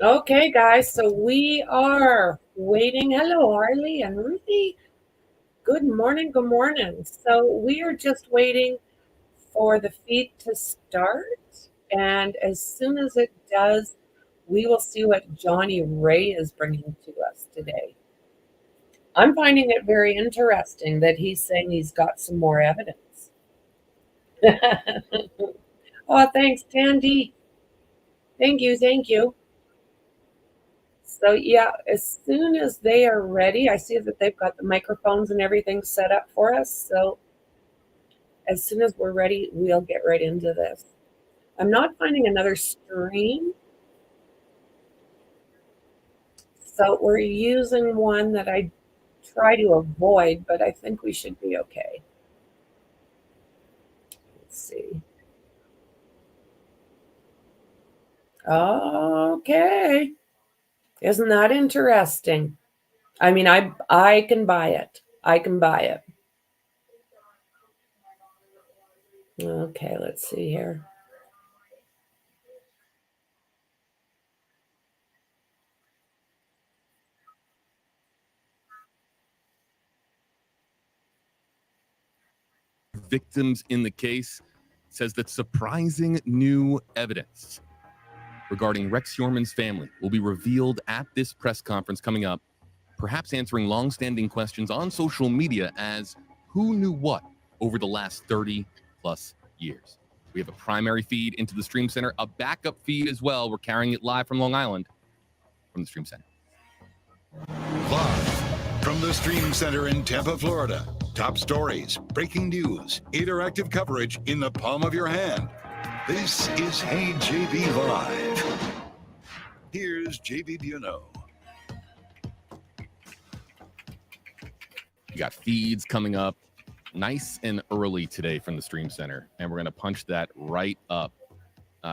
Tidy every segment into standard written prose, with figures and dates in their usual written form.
Okay, guys, so we are waiting. Hello, Harley and Ruthie. Good morning, good morning. So we are just waiting for the feed to start, and as soon as it does, we will see what Johnny Ray is bringing to us today. I'm finding it very interesting that he's saying he's got some more evidence. Oh, thanks, Tandy. Thank you, thank you. So yeah, as soon as they are ready, I see that they've got the microphones and everything set up for us. So as soon as we're ready, we'll get right into this. I'm not finding another stream. So we're using one that I try to avoid, but I think we should be okay. Let's see. Okay. Isn't that interesting? I mean, I can buy it. I can buy it. Okay, let's see here. Victims in the case says that surprising new evidence regarding Rex Yorman's family will be revealed at this press conference coming up, perhaps answering long-standing questions on social media as who knew what over the last 30 plus years. We have a primary feed into the Stream Center, a backup feed as well. We're carrying it live from Long Island from the Stream Center. Live from the Stream Center in Tampa, Florida. Top stories, breaking news, interactive coverage in the palm of your hand. This is Hey JB Live. Here's JB Buno. You got feeds coming up nice and early today from the Stream Center, and we're going to punch that right up,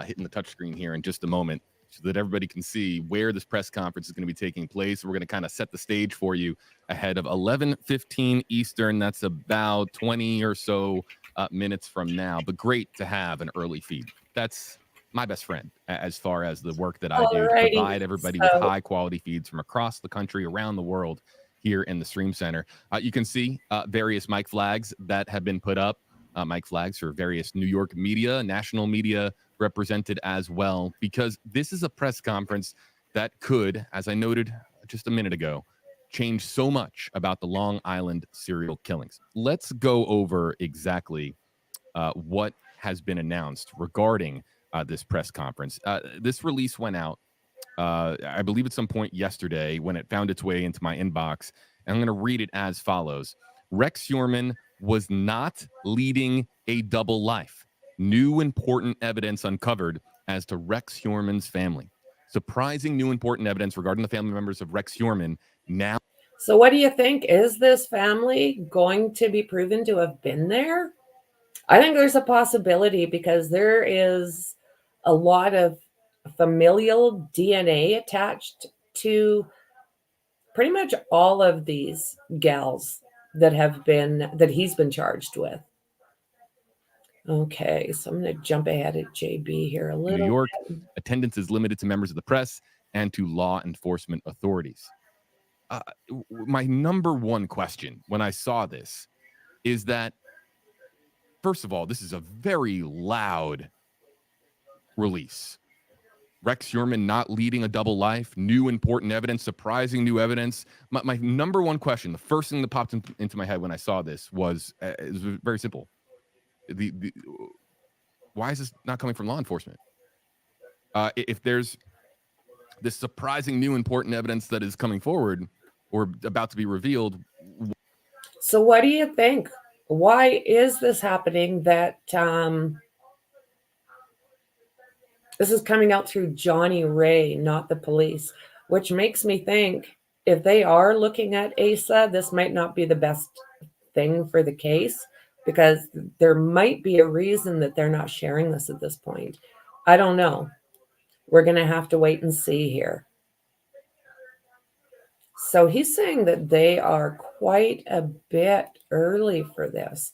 hitting the touchscreen here in just a moment so that everybody can see where this press conference is going to be taking place. We're going to kind of set the stage for you ahead of 11:15 Eastern. That's about 20 or so minutes from now, but great to have an early feed. That's my best friend as far as the work that I do to provide everybody with high quality feeds from across the country, around the world here in the Stream Center. You can see various mic flags that have been put up, mic flags for various New York media, national media represented as well, because this is a press conference that could, as I noted just a minute ago, change so much about the Long Island serial killings. Let's go over exactly what has been announced regarding this press conference. This release went out, I believe at some point yesterday when it found its way into my inbox. And I'm going to read it as follows. Rex Yorman was not leading a double life. New important evidence uncovered as to Rex Yorman's family. Surprising new important evidence regarding the family members of Rex Yorman now. So what do you think? Is this family going to be proven to have been there? I think there's a possibility because there is a lot of familial DNA attached to pretty much all of these gals that he's been charged with. Okay, so I'm going to jump ahead at JB here a little. New York, attendance is limited to members of the press and to law enforcement authorities. My number one question when I saw this is that, first of all, this is a very loud release. Rex Yorman not leading a double life, new important evidence, surprising new evidence. My number one question, the first thing that popped into my head when I saw this was very simple. Why is this not coming from law enforcement? if there's this surprising new important evidence that is coming forward or about to be revealed. So what do you think? Why is this happening that this is coming out through Johnny Ray, not the police, which makes me think if they are looking at Asa, this might not be the best thing for the case, because there might be a reason that they're not sharing this at this point. I don't know. We're going to have to wait and see here. So he's saying that they are quite a bit early for this.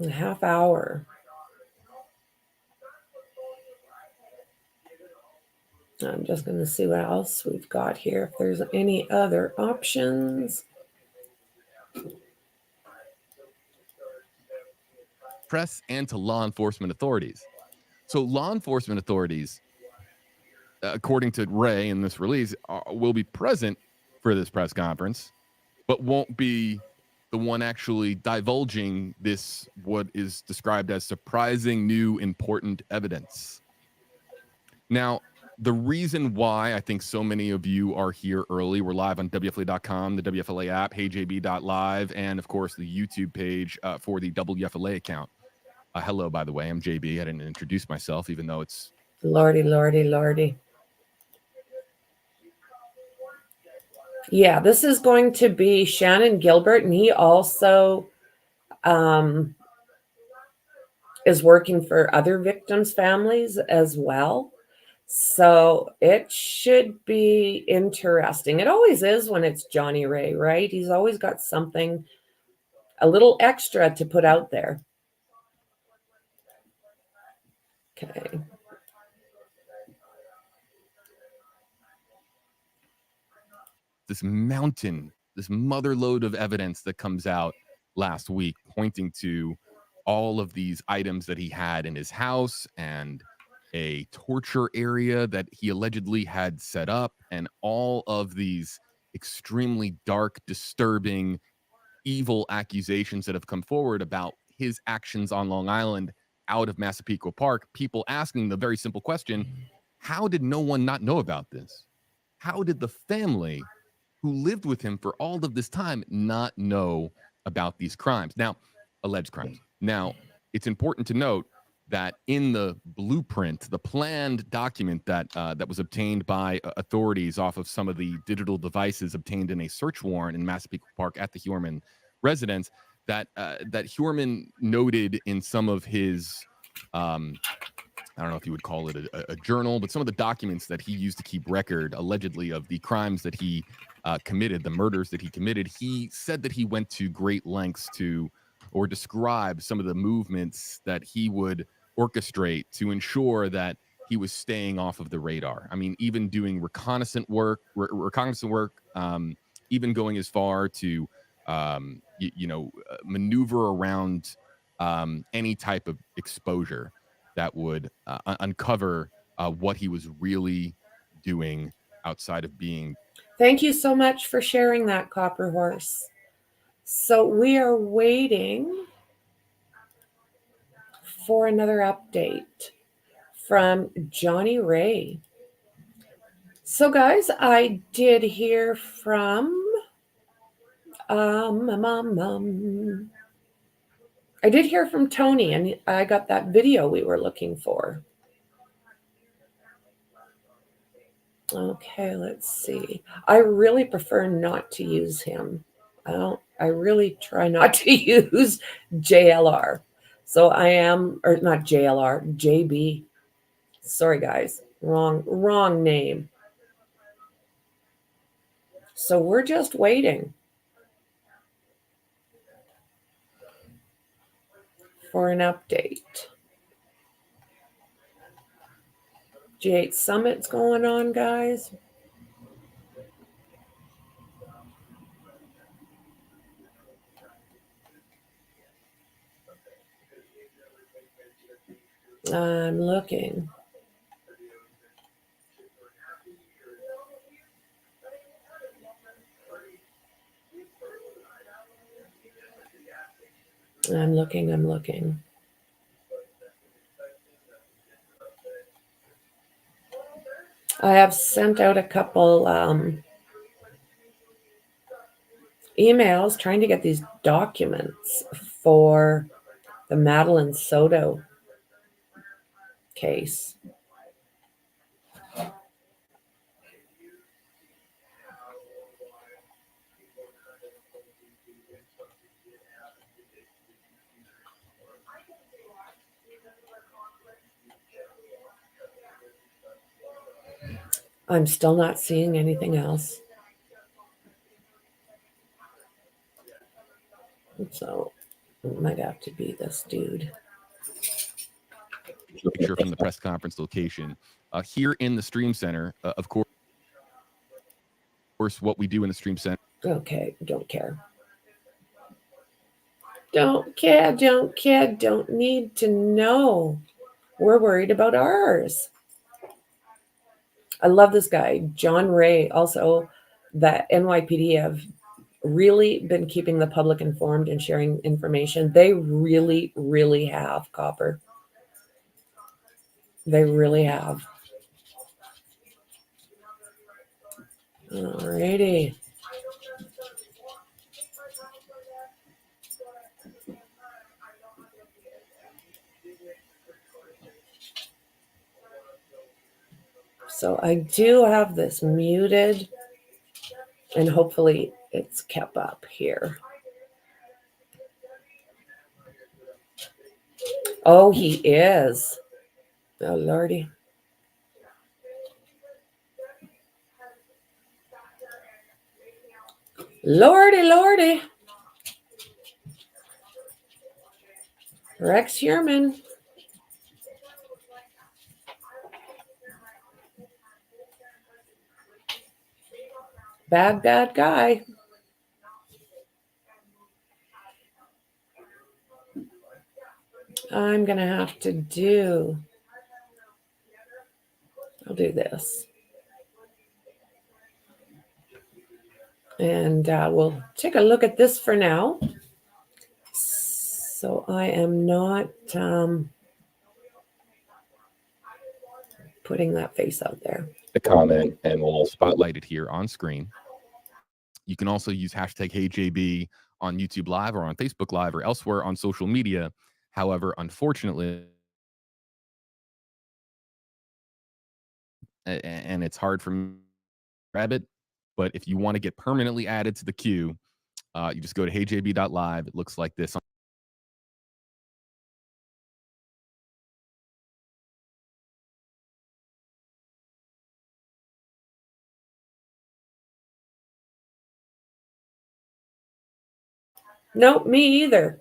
A half hour. I'm just going to see what else we've got here, if there's any other options. Press and to law enforcement authorities. So law enforcement authorities, according to Ray in this release, will be present for this press conference, but won't be the one actually divulging this, what is described as surprising new important evidence. Now, the reason why I think so many of you are here early, we're live on WFLA.com, the WFLA app, heyjb.live, and of course the YouTube page for the WFLA account. Hello, by the way, I'm JB. I didn't introduce myself, even though it's... Lordy, lordy, lordy. Yeah, this is going to be Shannon Gilbert, and he also is working for other victims' families as well. So it should be interesting. It always is when it's Johnny Ray, right? He's always got something, a little extra to put out there. Okay. This mountain, this mother load of evidence that comes out last week, pointing to all of these items that he had in his house and a torture area that he allegedly had set up, and all of these extremely dark, disturbing, evil accusations that have come forward about his actions on Long Island out of Massapequa Park. People asking the very simple question, how did no one not know about this? How did the family who lived with him for all of this time not know about these crimes? Now, alleged crimes. Now, it's important to note that in the blueprint, the planned document that that was obtained by authorities off of some of the digital devices obtained in a search warrant in Massapequa Park at the Huerman residence, that that Huerman noted in some of his, I don't know if you would call it a journal, but some of the documents that he used to keep record, allegedly, of the crimes that he committed, the murders that he committed. He said that he went to great lengths to, or describe some of the movements that he would orchestrate to ensure that he was staying off of the radar. I mean, even doing reconnaissance work, even going as far to, maneuver around any type of exposure that would uncover what he was really doing outside of being. Thank you so much for sharing that, Copper Horse. So we are waiting for another update from Johnny Ray. So guys, I did hear from I did hear from Tony, and I got that video we were looking for. Okay, let's see. I really prefer not to use him. I really try not to use JLR. So I am, or not JLR, JB. Sorry guys, wrong name. So we're just waiting for an update. G8 Summit's going on, guys. I'm looking. I'm looking. I have sent out a couple emails trying to get these documents for the Madeline Soto case. I'm still not seeing anything else. So it might have to be this dude. Picture from the press conference location. Here in the Stream Center, of course, what we do in the Stream Center. Okay, don't care. Don't care, don't care, don't need to know. We're worried about ours. I love this guy, John Ray. Also, the NYPD have really been keeping the public informed and sharing information. They really, really have, Copper. They really have. Alrighty. So I do have this muted, and hopefully it's kept up here. Oh, he is. Oh, Lordy. Lordy, Lordy. Rex Sherman. Bad, bad guy. I'm going to have to do... I'll do this. And we'll take a look at this for now. So I am not putting that face out there. The comment, and we'll spotlight it here on screen. You can also use hashtag HeyJB on YouTube Live or on Facebook Live or elsewhere on social media. However, unfortunately, and it's hard for me to grab it, but if you want to get permanently added to the queue, you just go to heyjb.live. It looks like this. Nope, me either.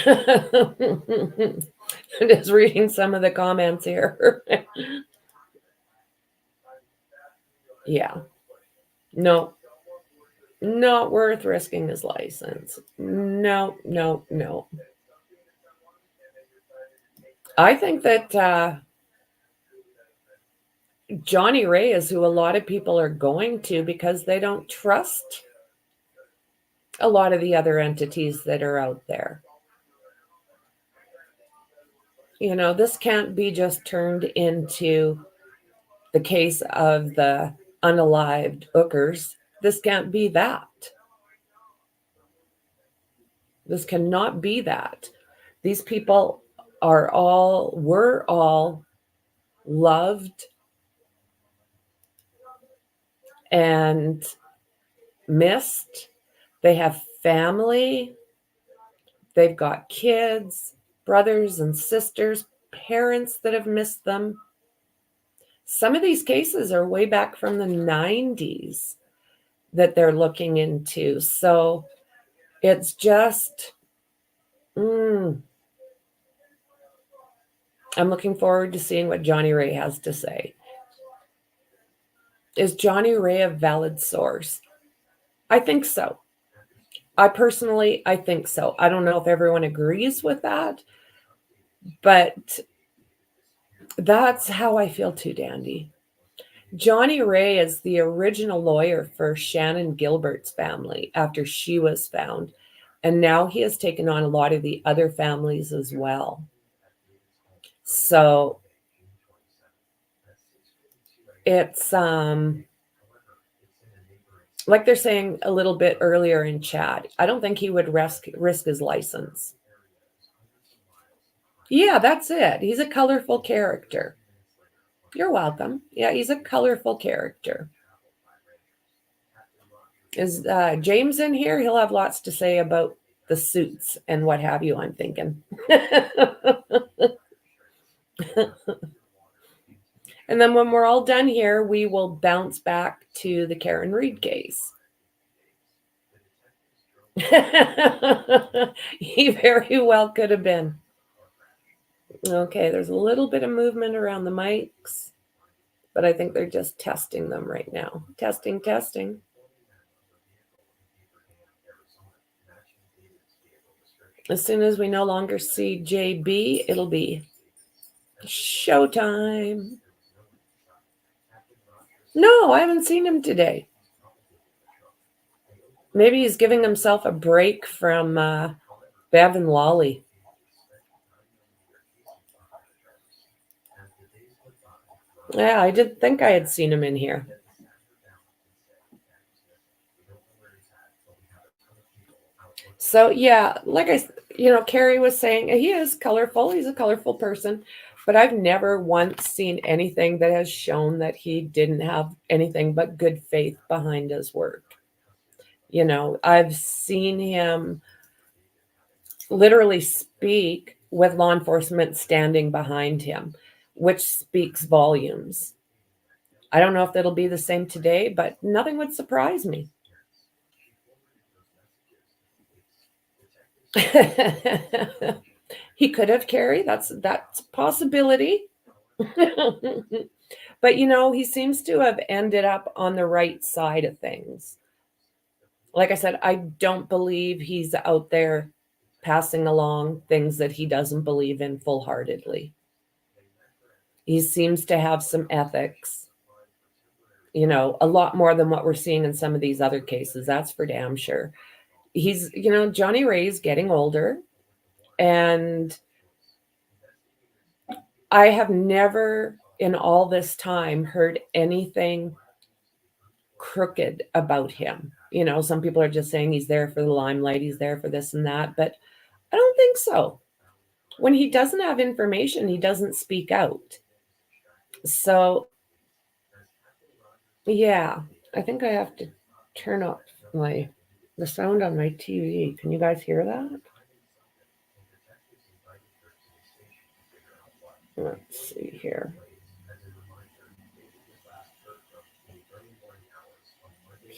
I'm just reading some of the comments here. Yeah. No. Not worth risking his license. No, no, no. I think that Johnny Ray is who a lot of people are going to because they don't trust a lot of the other entities that are out there. You know, this can't be just turned into the case of the unalived hookers. This can't be that. This cannot be that. These people were all loved and missed. They have family. They've got kids, brothers and sisters, parents that have missed them. Some of these cases are way back from the 90s that they're looking into. So it's just, I'm looking forward to seeing what Johnny Ray has to say. Is Johnny Ray a valid source? I think so. I think so. I don't know if everyone agrees with that, but that's how I feel too, Dandy. Johnny Ray is the original lawyer for Shannon Gilbert's family after she was found. And now he has taken on a lot of the other families as well. So it's like they're saying a little bit earlier in chat. I don't think he would risk his license. Yeah, that's it. He's a colorful character. You're welcome. Yeah, he's a colorful character. Is James in here? He'll have lots to say about the suits and what have you, I'm thinking. And then when we're all done here, we will bounce back to the Karen Reid case. He very well could have been. Okay, there's a little bit of movement around the mics, but I think they're just testing them right now. Testing, testing. As soon as we no longer see JB, it'll be showtime. No, I haven't seen him today. Maybe he's giving himself a break from Bev and Lolly. Yeah, I did think I had seen him in here. So yeah, like Carrie was saying, he is colorful. He's a colorful person, but I've never once seen anything that has shown that he didn't have anything but good faith behind his work. I've seen him literally speak with law enforcement standing behind him, which speaks volumes. I don't know if that'll be the same today, but nothing would surprise me. He could have, Carrie. That's a possibility. But he seems to have ended up on the right side of things. Like I said, I don't believe he's out there passing along things that he doesn't believe in full-heartedly. He seems to have some ethics, a lot more than what we're seeing in some of these other cases. That's for damn sure. He's, Johnny Ray's getting older, and I have never in all this time heard anything crooked about him. Some people are just saying he's there for the limelight, he's there for this and that, but I don't think so. When he doesn't have information, he doesn't speak out. So, yeah, I think I have to turn up the sound on my TV. Can you guys hear that? Let's see here.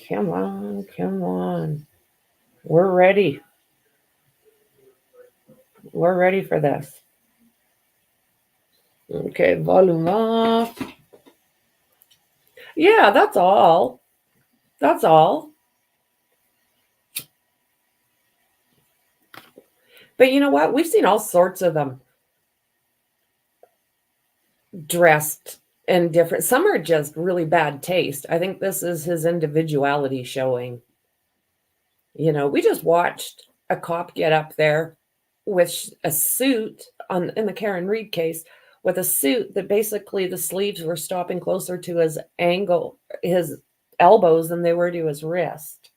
Come on, come on. We're ready. We're ready for this. Okay, volume off. Yeah, that's all. That's all. But you know what? We've seen all sorts of them dressed and different. Some are just really bad taste. I think this is his individuality showing. We just watched a cop get up there with a suit in the Karen Reid case, with a suit that basically the sleeves were stopping closer to his elbows than they were to his wrist.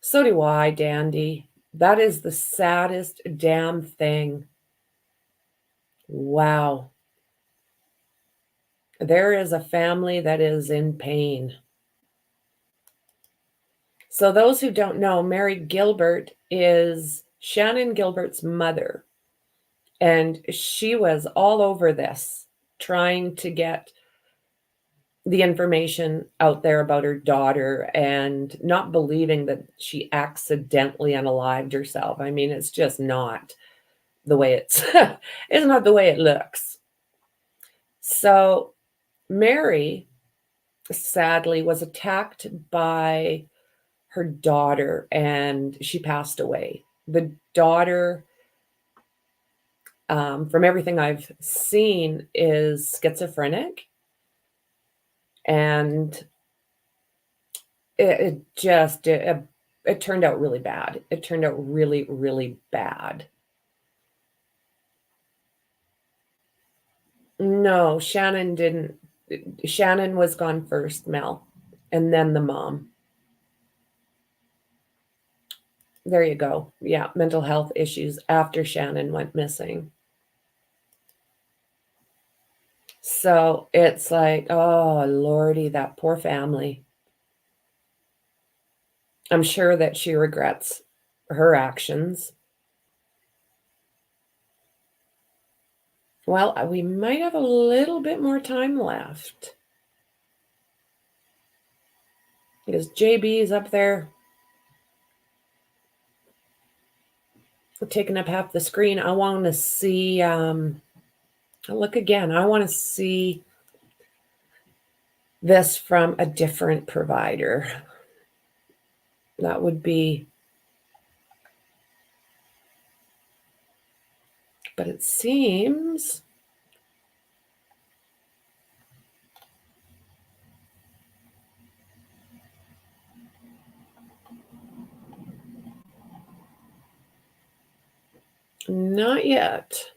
So do I, Dandy. That is the saddest damn thing. Wow. There is a family that is in pain. So those who don't know, Mary Gilbert is Shannon Gilbert's mother. And she was all over this, trying to get the information out there about her daughter and not believing that she accidentally unalived herself. I mean, it's just not the way it's not the way it looks. So Mary, sadly, was attacked by her daughter and she passed away. The daughter, from everything I've seen, is schizophrenic. And it turned out really bad. It turned out really, really bad. No, Shannon didn't. Shannon was gone first, Mel, and then the mom. There you go. Yeah, mental health issues after Shannon went missing. So it's like, oh, Lordy, that poor family. I'm sure that she regrets her actions. Well, we might have a little bit more time left. Because JB is up there taking up half the screen. I want to see, look again. I want to see this from a different provider. That would be, but it seems not yet.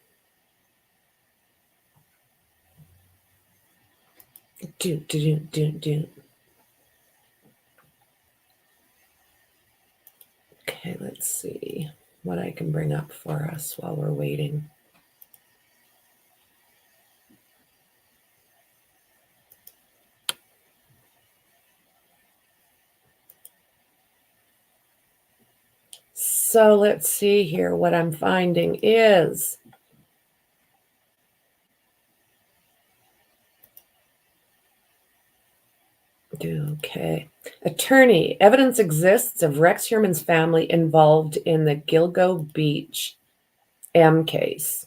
Do. Okay, let's see what I can bring up for us while we're waiting. So let's see here. What I'm finding is okay. Attorney, evidence exists of Rex Heuermann's family involved in the Gilgo Beach M case.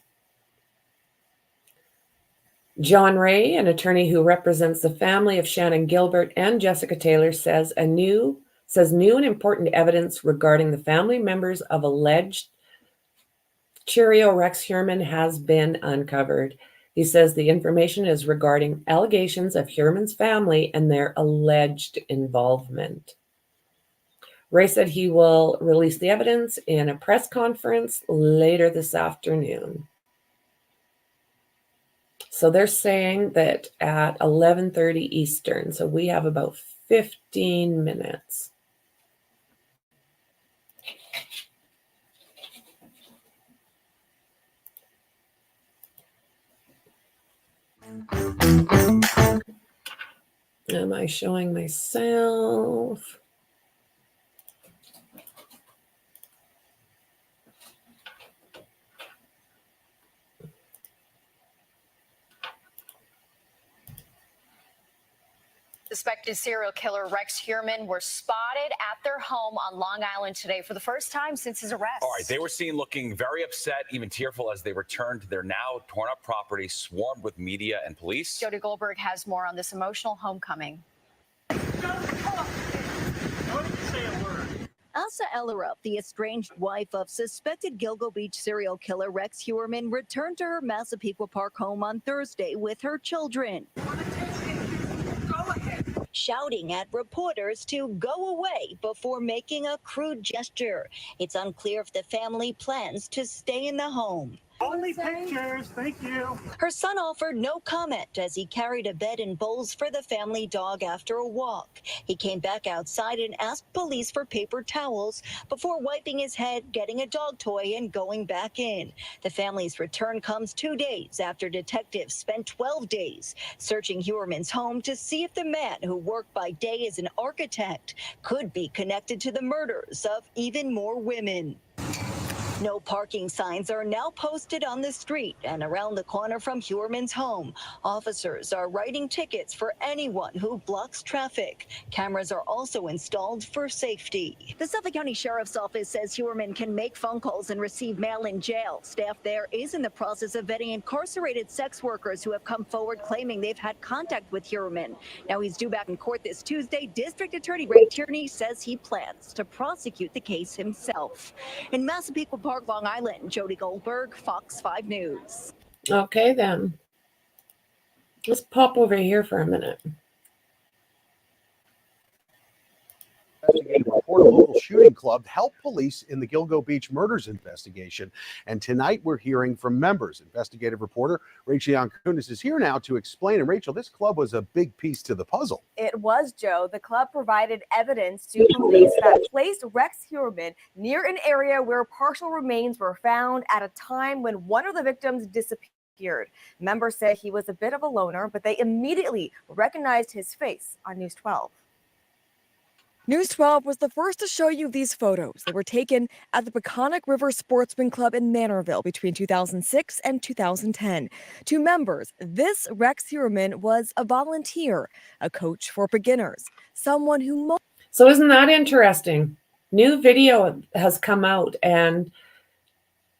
John Ray, an attorney who represents the family of Shannon Gilbert and Jessica Taylor, says new and important evidence regarding the family members of alleged Cheerio Rex Heuermann has been uncovered. He says the information is regarding allegations of Heuermann's family and their alleged involvement. Ray said he will release the evidence in a press conference later this afternoon. So they're saying that at 11:30 Eastern. So we have about 15 minutes. Am I showing myself? Suspected serial killer Rex Heuermann were spotted at their home on Long Island today for the first time since his arrest. All right, they were seen looking very upset, even tearful as they returned to their now torn up property swarmed with media and police. Jody Goldberg has more on this emotional homecoming. Asa Ellerup, the estranged wife of suspected Gilgo Beach serial killer Rex Heuermann, returned to her Massapequa Park home on Thursday with her children, shouting at reporters to go away before making a crude gesture. It's unclear if the family plans to stay in the home. Only pictures, thank you. Her son offered no comment as he carried a bed and bowls for the family dog after a walk. He came back outside and asked police for paper towels before wiping his head, getting a dog toy, and going back in. The family's return comes 2 days after detectives spent 12 days searching Heuermann's home to see if the man who worked by day as an architect could be connected to the murders of even more women. No parking signs are now posted on the street and around the corner from Heuermann's home. Officers are writing tickets for anyone who blocks traffic. Cameras are also installed for safety. The Suffolk County Sheriff's Office says Heuermann can make phone calls and receive mail in jail. Staff there is in the process of vetting incarcerated sex workers who have come forward claiming they've had contact with Heuermann. Now he's due back in court this Tuesday. District Attorney Ray Tierney says he plans to prosecute the case himself. In Massapequa Park, Long Island, Jody Goldberg, Fox 5 News. Okay, then. Let's pop over here for a minute. Investigative reporter, local shooting club helped police in the Gilgo Beach murders investigation. And tonight we're hearing from members. Investigative reporter Rachel Kunis is here now to explain. And Rachel, this club was a big piece to the puzzle. It was, Joe. The club provided evidence to police that placed Rex Heuermann near an area where partial remains were found at a time when one of the victims disappeared. Members say he was a bit of a loner, but they immediately recognized his face on News 12. News 12 was the first to show you these photos. They were taken at the Peconic River Sportsman Club in Manorville between 2006 and 2010. To members, this Rex Heuermann was a volunteer, a coach for beginners, someone who... So isn't that interesting? New video has come out and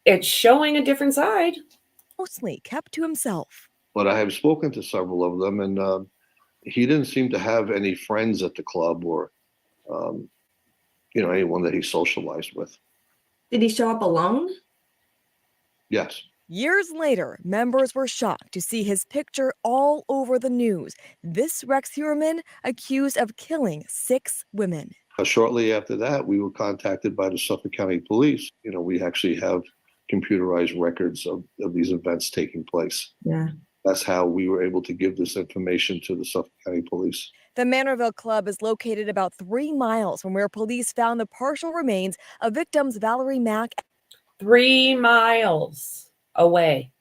it's showing a different side. Mostly kept to himself. But I have spoken to several of them, and he didn't seem to have any friends at the club or anyone that he socialized with. Did he show up alone? Yes. Years later, members were shocked to see his picture all over the news. This Rex Heuermann accused of killing 6 women. Shortly after that, we were contacted by the Suffolk County Police. We actually have computerized records of these events taking place. Yeah. That's how we were able to give this information to the Suffolk County Police. The Manorville Club is located about 3 miles from where police found the partial remains of victims Valerie Mack. 3 miles away.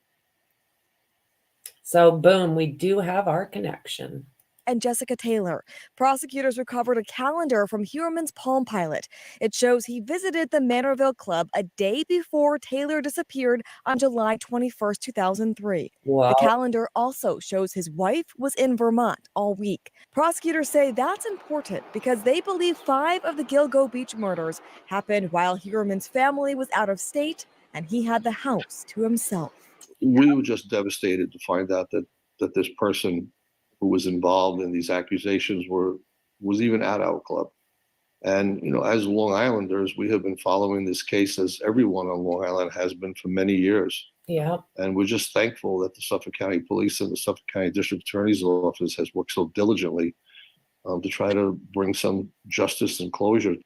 So boom, we do have our connection. And Jessica Taylor. Prosecutors recovered a calendar from Heuermann's Palm Pilot. It shows he visited the Manorville Club a day before Taylor disappeared on July 21st, 2003. Wow. The calendar also shows his wife was in Vermont all week. Prosecutors say that's important because they believe 5 of the Gilgo Beach murders happened while Heuermann's family was out of state and he had the house to himself. We were just devastated to find out that this person who was involved in these accusations was even at our club. And, as Long Islanders, we have been following this case, as everyone on Long Island has been for many years. Yeah. And we're just thankful that the Suffolk County Police and the Suffolk County District Attorney's Office has worked so diligently to try to bring some justice and closure.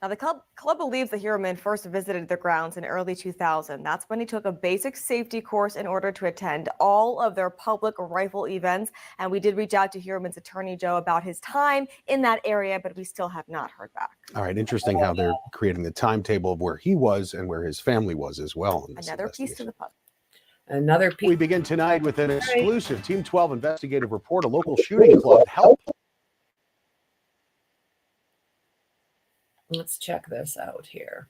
Now, the club believes that Heuermann first visited the grounds in early 2000. That's when he took a basic safety course in order to attend all of their public rifle events. And we did reach out to Heuermann's attorney, Joe, about his time in that area, but we still have not heard back. All right, interesting how they're creating the timetable of where he was and where his family was as well. Another piece to the puzzle. Another piece. We begin tonight with an exclusive Team 12 investigative report. A local shooting club helped. Let's check this out here.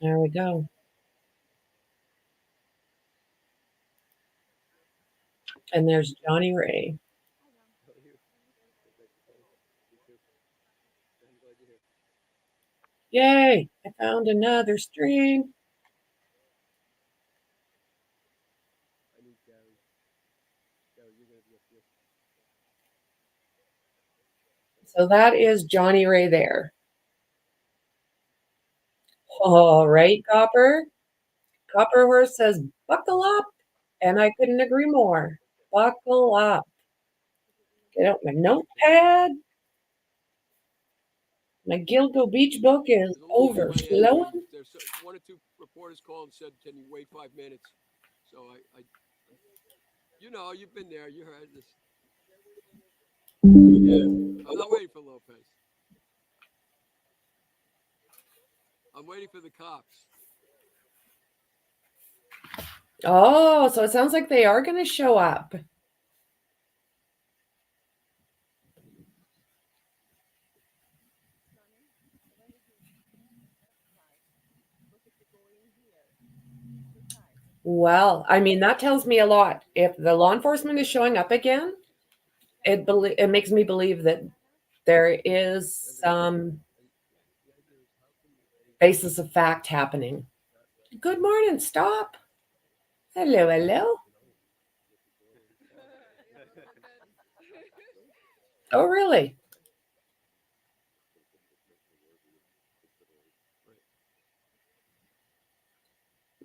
There we go. And there's Johnny Ray. Yay, I found another stream. So that is Johnny Ray there. All right, Copper. Copper Horse says, buckle up. And I couldn't agree more. Buckle up. Get out my notepad. My Gilgo Beach book is overflowing. There's 1 or 2 reporters called and said, "Can you wait 5 minutes?" So you've been there. You heard this. Yeah, I'm not waiting for Lopez. I'm waiting for the cops. Oh, so it sounds like they are going to show up. Well, I mean, that tells me a lot. If the law enforcement is showing up again, it makes me believe that there is some basis of fact happening. Good morning, stop. Hello, hello. Oh, really?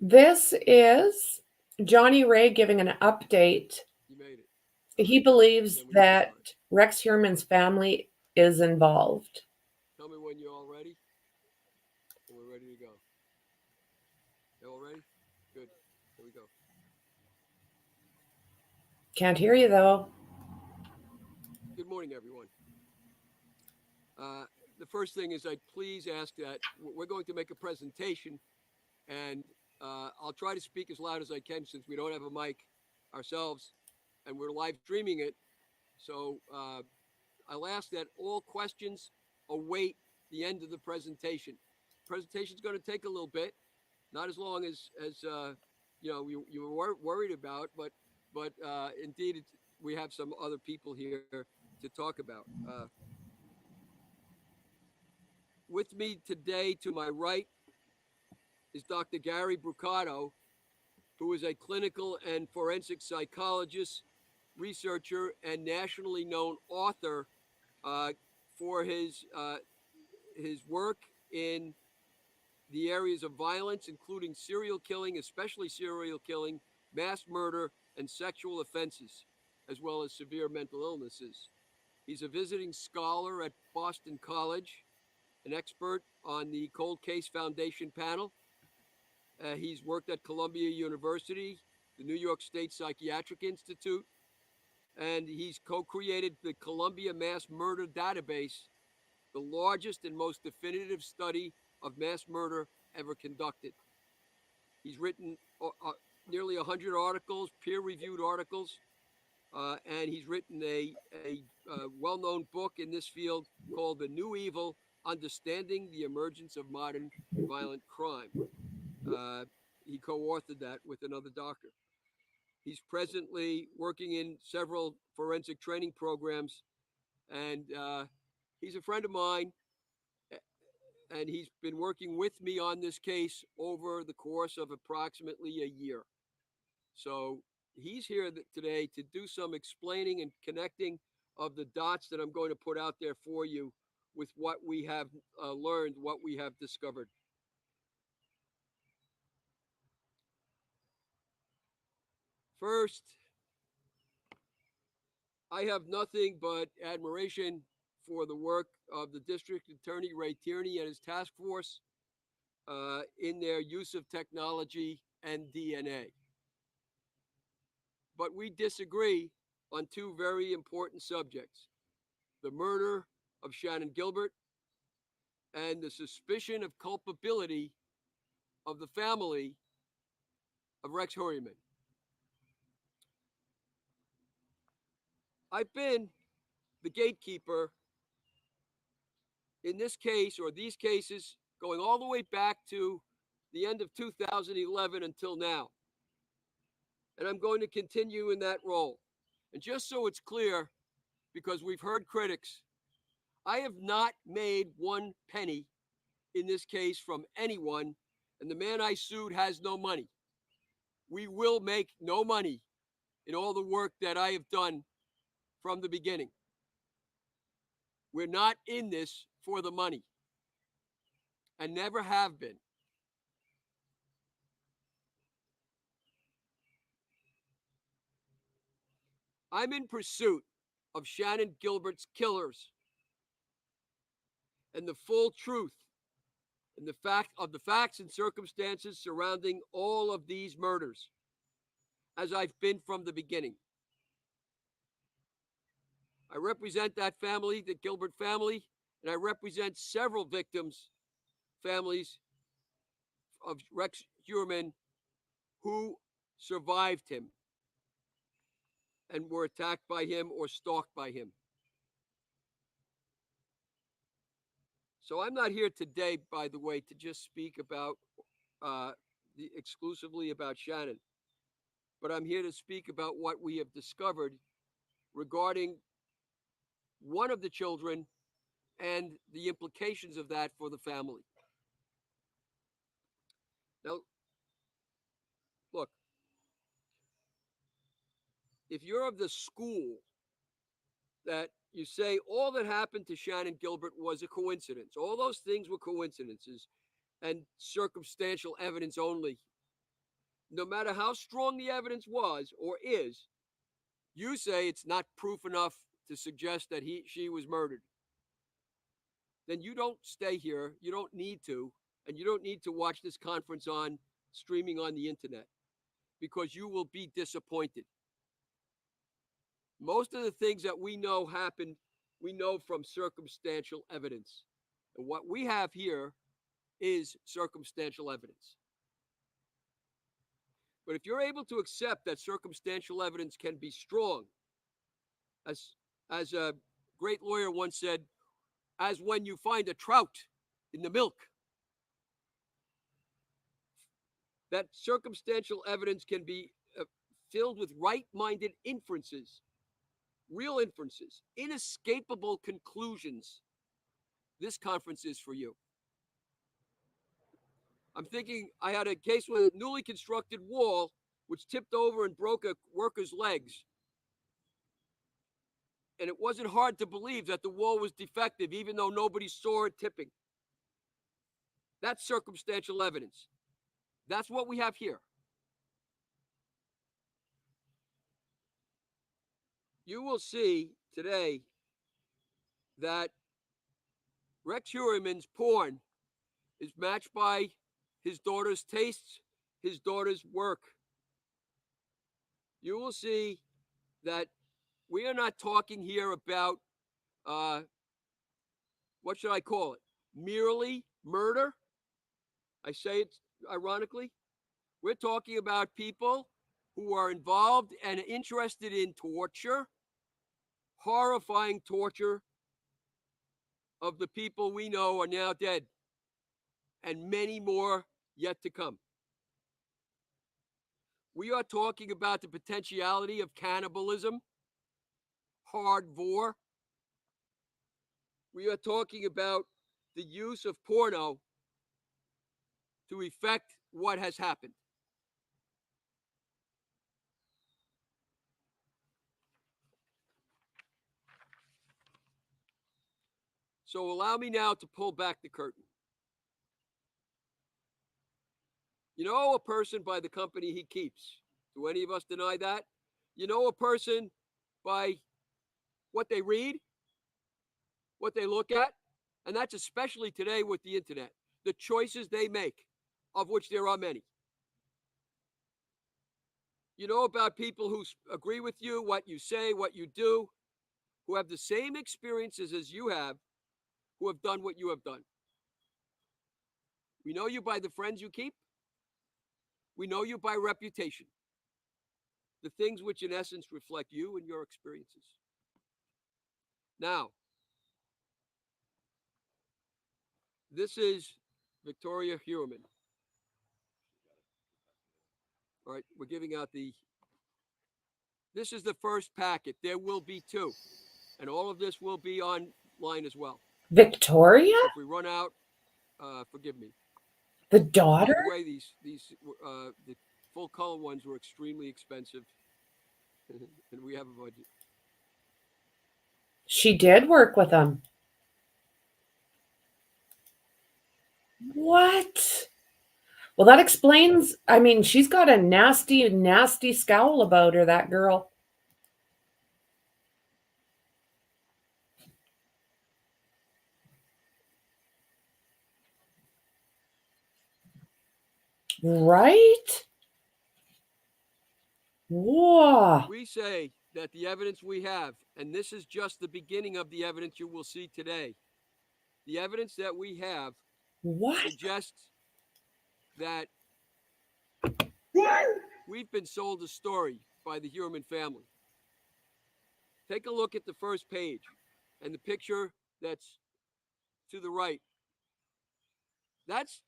This is Johnny Ray giving an update. You made it. He believes that Rex Heuermann's family is involved. Tell me when you're all ready. And we're ready to go. You all ready? Good. Here we go. Can't hear you, though. Good morning, everyone. The first thing is I'd please ask that we're going to make a presentation, and I'll try to speak as loud as I can since we don't have a mic ourselves, and we're live streaming it. So I'll ask that all questions await the end of the presentation. Presentation is going to take a little bit, not as long as you were worried about, but indeed we have some other people here to talk about. With me today, to my right, is Dr. Gary Brucato, who is a clinical and forensic psychologist, researcher, and nationally known author for his work in the areas of violence, including serial killing, especially serial killing, mass murder, and sexual offenses, as well as severe mental illnesses. He's a visiting scholar at Boston College, an expert on the Cold Case Foundation panel. He's worked at Columbia University, the New York State Psychiatric Institute, and he's co-created the Columbia Mass Murder Database, the largest and most definitive study of mass murder ever conducted. He's written nearly 100 articles, peer-reviewed articles, and he's written a well-known book in this field called The New Evil: Understanding the Emergence of Modern Violent Crime. He co-authored that with another doctor. He's presently working in several forensic training programs, and he's a friend of mine, and he's been working with me on this case over the course of approximately a year. So he's here today to do some explaining and connecting of the dots that I'm going to put out there for you with what we have learned, what we have discovered. First, I have nothing but admiration for the work of the District Attorney Ray Tierney and his task force in their use of technology and DNA. But we disagree on two very important subjects: the murder of Shannan Gilbert and the suspicion of culpability of the family of Rex Heuermann. I've been the gatekeeper in this case, or these cases, going all the way back to the end of 2011 until now. And I'm going to continue in that role. And just so it's clear, because we've heard critics, I have not made one penny in this case from anyone, and the man I sued has no money. We will make no money in all the work that I have done from the beginning. We're not in this for the money, and never have been. I'm in pursuit of Shannan Gilbert's killers and the full truth and the facts and circumstances surrounding all of these murders, as I've been from the beginning. I represent that family, the Gilbert family, and I represent several victims, families of Rex Heuermann who survived him and were attacked by him or stalked by him. So I'm not here today, by the way, to just speak about exclusively about Shannan, but I'm here to speak about what we have discovered regarding one of the children and the implications of that for the family. Now, look, if you're of the school that you say all that happened to Shannon Gilbert was a coincidence. All those things were coincidences and circumstantial evidence only. No matter how strong the evidence was or is, you say it's not proof enough to suggest that she was murdered. Then you don't stay here. You don't need to. And you don't need to watch this conference on streaming on the internet, because you will be disappointed. Most of the things that we know happened, we know from circumstantial evidence. And what we have here is circumstantial evidence. But if you're able to accept that circumstantial evidence can be strong, as a great lawyer once said, as when you find a trout in the milk, that circumstantial evidence can be filled with right-minded inferences, real inferences, inescapable conclusions. This conference is for you. I'm thinking I had a case with a newly constructed wall which tipped over and broke a worker's legs. And it wasn't hard to believe that the wall was defective, even though nobody saw it tipping. That's circumstantial evidence. That's what we have here. You will see today that Rex Heuermann's porn is matched by his daughter's tastes, his daughter's work. You will see that we are not talking here about, what should I call it? Merely murder. I say it ironically. We're talking about people who are involved and interested in torture, horrifying torture of the people we know are now dead, and many more yet to come. We are talking about the potentiality of cannibalism, hardcore. We are talking about the use of porno to effect what has happened. So allow me now to pull back the curtain. You know a person by the company he keeps. Do any of us deny that? You know a person by what they read, what they look at, and that's especially today with the internet, the choices they make, of which there are many. You know about people who agree with you, what you say, what you do, who have the same experiences as you have, who have done what you have done. We know you by the friends you keep. We know you by reputation, the things which in essence reflect you and your experiences. Now, this is Victoria Heuermann. All right, we're giving out this is the first packet. There will be two, and all of this will be online as well. Victoria? So if we run out, forgive me. The daughter? By the way, these the full color ones were extremely expensive, and we have a budget. She did work with them. What? Well, that explains, I mean, she's got a nasty, nasty scowl about her, that girl. Right? Whoa. We say that the evidence we have, and this is just the beginning of the evidence you will see today, the evidence that we have suggests that we've been sold a story by the Heuermann family. Take a look at the first page and the picture that's to the right. That's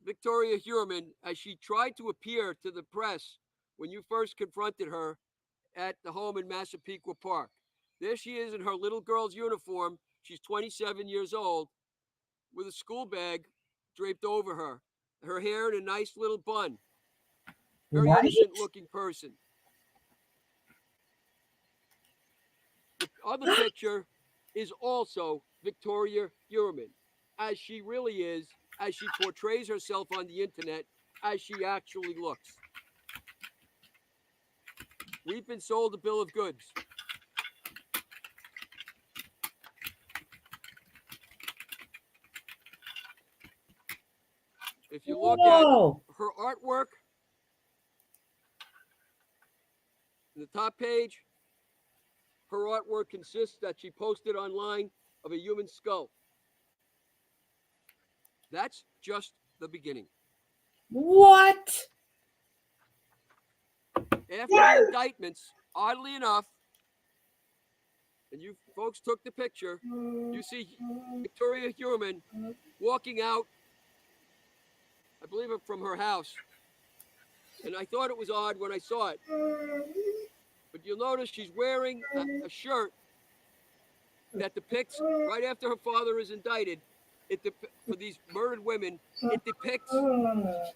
Victoria Heuermann as she tried to appear to the press when you first confronted her at the home in Massapequa Park. There she is in her little girl's uniform. She's 27 years old with a school bag draped over her, her hair in a nice little bun. Very innocent looking person. other picture is also Victoria Heuermann, as she really is, as she portrays herself on the internet, as she actually looks. We've been sold a bill of goods. If you look at Whoa. her artwork, in the top page, her artwork consists that she posted online of a human skull. That's just the beginning. What? After the indictments, oddly enough, and you folks took the picture, you see Victoria Heuermann walking out, I believe from her house. And I thought it was odd when I saw it. But you'll notice she's wearing a shirt that depicts, right after her father is indicted, for these murdered women, it depicts a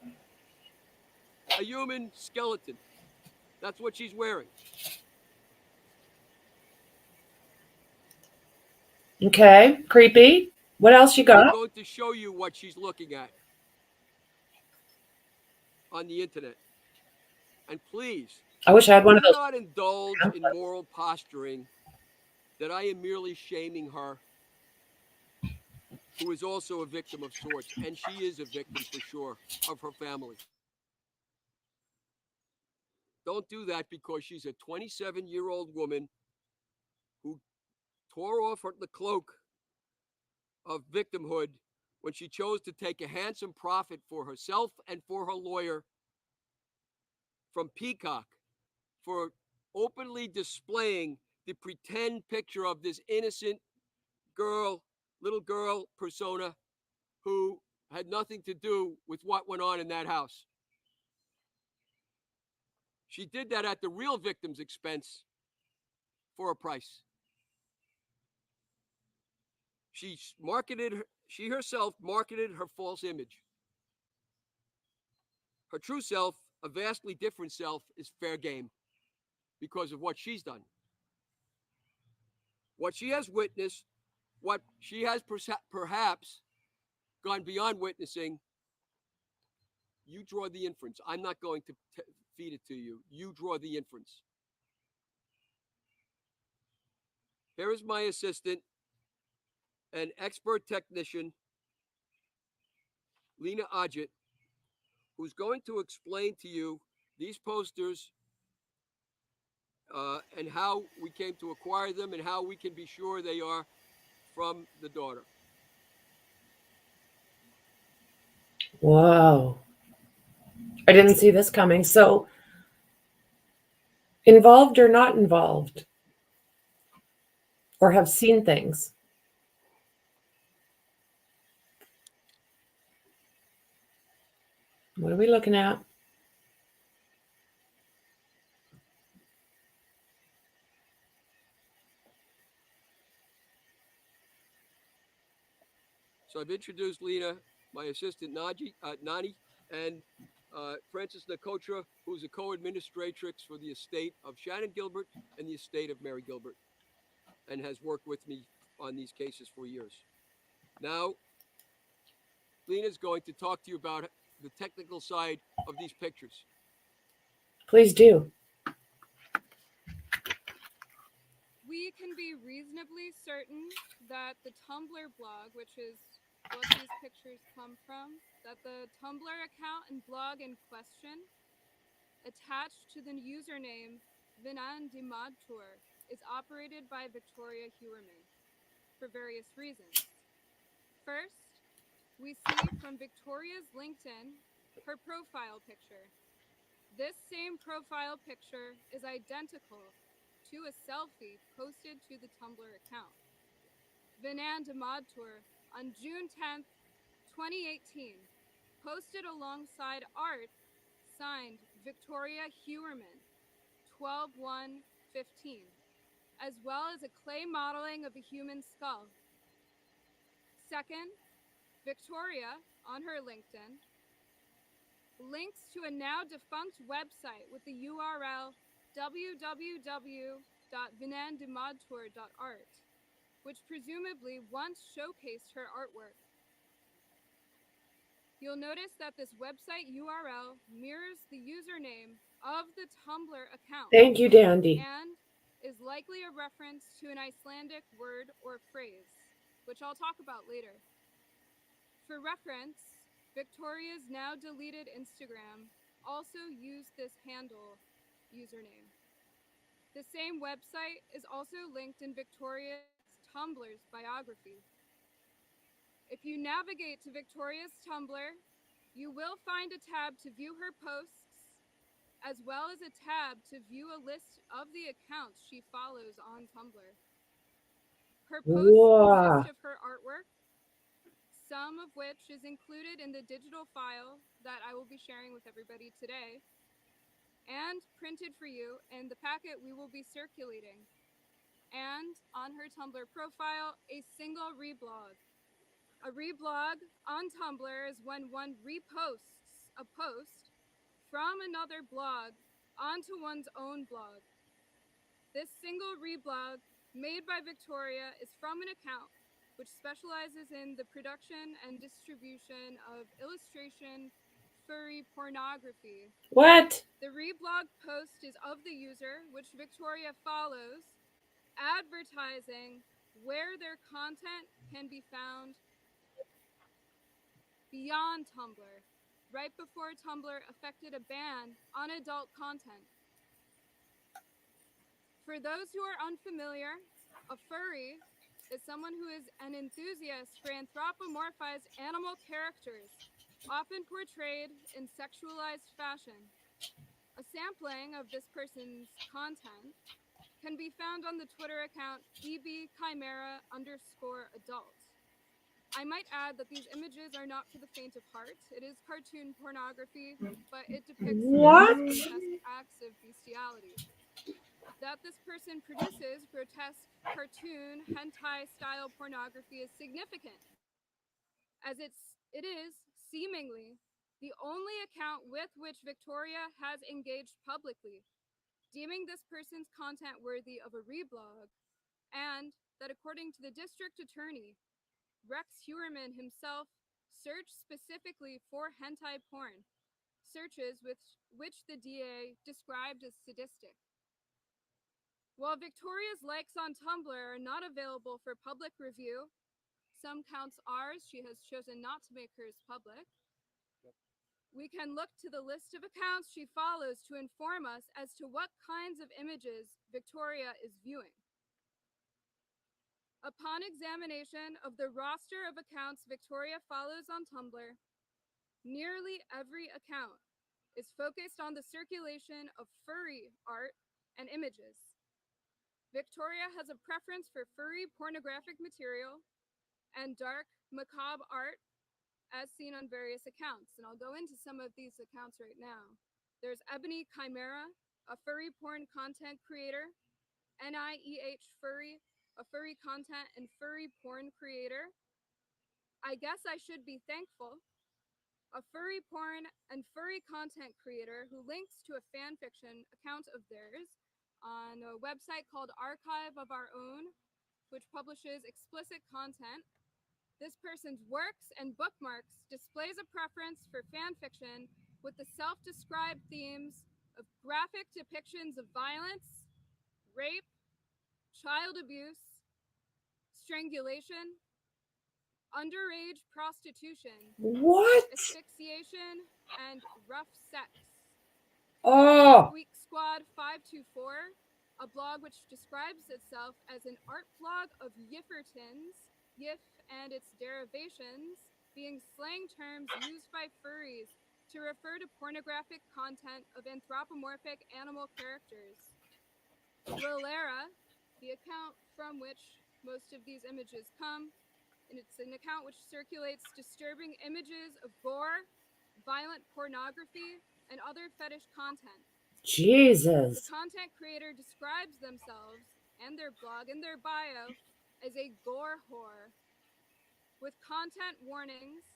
human skeleton. That's what she's wearing. Okay, creepy. What else you I'm got? going to show you what she's looking at on the internet. And please, I wish I had one of do those. not indulge in moral posturing that I am merely shaming her, who is also a victim of sorts, and she is a victim for sure of her family. Don't do that because she's a 27-year-old woman who tore off the cloak of victimhood when she chose to take a handsome profit for herself and for her lawyer from Peacock for openly displaying the pretend picture of this innocent girl, little girl persona who had nothing to do with what went on in that house. She did that at the real victim's expense for a price. She herself marketed her false image. Her true self, a vastly different self, is fair game because of what she's done. What she has witnessed, what she has perhaps gone beyond witnessing, you draw the inference. I'm not going to feed it to you. You draw the inference. Here is my assistant, an expert technician, Lena Odget, who's going to explain to you these posters and how we came to acquire them and how we can be sure they are from the daughter. Whoa. I didn't see this coming. So, involved or not involved? Or have seen things? What are we looking at? So I've introduced Lena, my assistant Nani, and Frances Nakotra, who's a co-administratrix for the estate of Shannon Gilbert and the estate of Mary Gilbert, and has worked with me on these cases for years. Now, Lena's going to talk to you about the technical side of these pictures. Please do. We can be reasonably certain that the Tumblr blog, which is what these pictures come from, that the Tumblr account and blog in question, attached to the username Vinandimadtour, is operated by Victoria Heuermann for various reasons. First, we see from Victoria's LinkedIn her profile picture. This same profile picture is identical to a selfie posted to the Tumblr account. Vinandimadtour on June 10th, 2018, posted alongside art signed Victoria Heuermann, 12/1/15, as well as a clay modeling of a human skull. Second, Victoria, on her LinkedIn, links to a now defunct website with the URL www.victoriaheuermann.com. www.vinandimodtour.art, which presumably once showcased her artwork. You'll notice that this website URL mirrors the username of the Tumblr account. Thank you, Dandy. And is likely a reference to an Icelandic word or phrase, which I'll talk about later. For reference, Victoria's now deleted Instagram also used this handle username. The same website is also linked in Victoria's Tumblr's biography. If you navigate to Victoria's Tumblr, you will find a tab to view her posts, as well as a tab to view a list of the accounts she follows on Tumblr. Her posts consist of her artwork, some of which is included in the digital file that I will be sharing with everybody today, and printed for you in the packet we will be circulating. And on her Tumblr profile, a single reblog. A reblog on Tumblr is when one reposts a post from another blog onto one's own blog. This single reblog made by Victoria is from an account which specializes in the production and distribution of illustration furry pornography. What? The reblog post is of the user, which Victoria follows, advertising where their content can be found beyond Tumblr, right before Tumblr effected a ban on adult content. For those who are unfamiliar, a furry is someone who is an enthusiast for anthropomorphized animal characters, often portrayed in sexualized fashion. A sampling of this person's content can be found on the Twitter account bbchimera_adult. I might add that these images are not for the faint of heart. It is cartoon pornography, but it depicts grotesque acts of bestiality. That this person produces grotesque cartoon hentai-style pornography is significant, as it is seemingly the only account with which Victoria has engaged publicly, deeming this person's content worthy of a reblog, and that according to the district attorney, Rex Heuermann himself searched specifically for hentai porn, searches which the DA described as sadistic. While Victoria's likes on Tumblr are not available for public review, some counts are, she has chosen not to make hers public. We can look to the list of accounts she follows to inform us as to what kinds of images Victoria is viewing. Upon examination of the roster of accounts Victoria follows on Tumblr, nearly every account is focused on the circulation of furry art and images. Victoria has a preference for furry pornographic material and dark, macabre art, as seen on various accounts. And I'll go into some of these accounts right now. There's Ebony Chimera, a furry porn content creator, NIEH Furry, a furry content and furry porn creator. I guess I should be thankful, a furry porn and furry content creator who links to a fan fiction account of theirs on a website called Archive of Our Own, which publishes explicit content. This person's works and bookmarks displays a preference for fan fiction with the self-described themes of graphic depictions of violence, rape, child abuse, strangulation, underage prostitution, asphyxiation, and rough sex. Squeak Squad 524, a blog which describes itself as an art blog of Yiffertons, Yif and its derivations being slang terms used by furries to refer to pornographic content of anthropomorphic animal characters. Rolera, the account from which most of these images come, and it's an account which circulates disturbing images of gore, violent pornography, and other fetish content. Jesus. The content creator describes themselves and their blog and their bio as a gore whore, with content warnings,